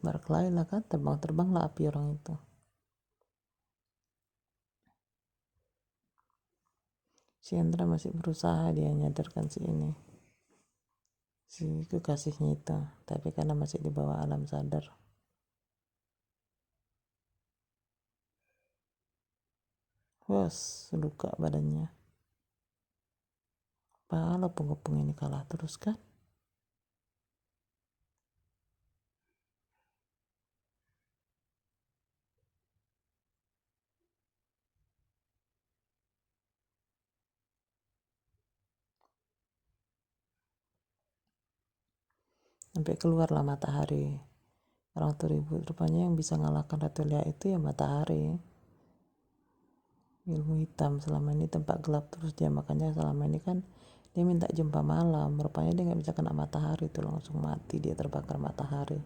[SPEAKER 1] Berkelahi lah kan, terbang-terbang lah api orang itu. Si Hendra masih berusaha dia nyadarkan si kekasihnya itu, tapi karena masih di bawah alam sadar. Wes, luka badannya. Kalau penghubung ini kalah terus kan. Sampai keluarlah matahari. Orang tuh ribut, rupanya yang bisa ngalahkan Ratu Lea itu ya matahari. Ilmu hitam selama ini tempat gelap terus dia, makanya selama ini kan dia minta jumpa malam. Rupanya dia nggak bisa kena matahari itu, langsung mati dia terbakar matahari.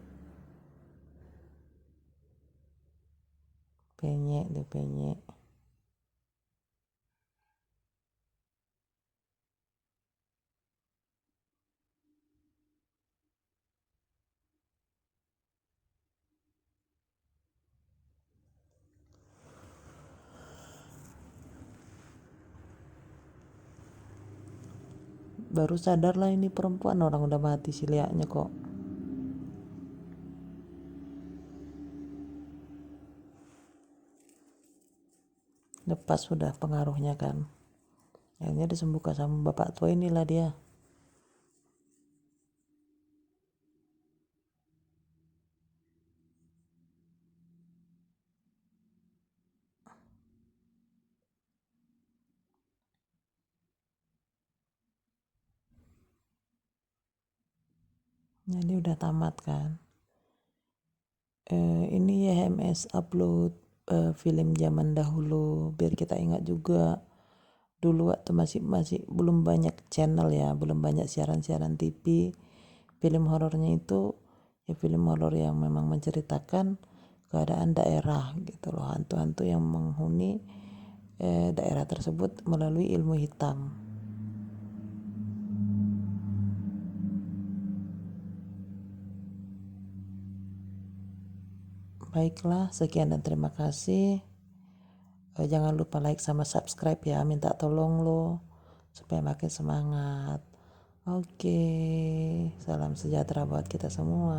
[SPEAKER 1] Penyek dia penyek. Baru sadar lah ini perempuan, orang udah mati si Leaknya kok. Lepas sudah pengaruhnya kan. Akhirnya disembuhkan sama bapak tua inilah dia. Jadi udah tamat kan. Ini ya HMS upload film zaman dahulu biar kita ingat juga dulu waktu masih belum banyak channel ya, belum banyak siaran-siaran TV, film horornya itu ya film horor yang memang menceritakan keadaan daerah gitu loh, hantu-hantu yang menghuni daerah tersebut melalui ilmu hitam. Baiklah, sekian dan terima kasih. Jangan lupa like sama subscribe ya, minta tolong lo supaya makin semangat. Oke, salam sejahtera buat kita semua.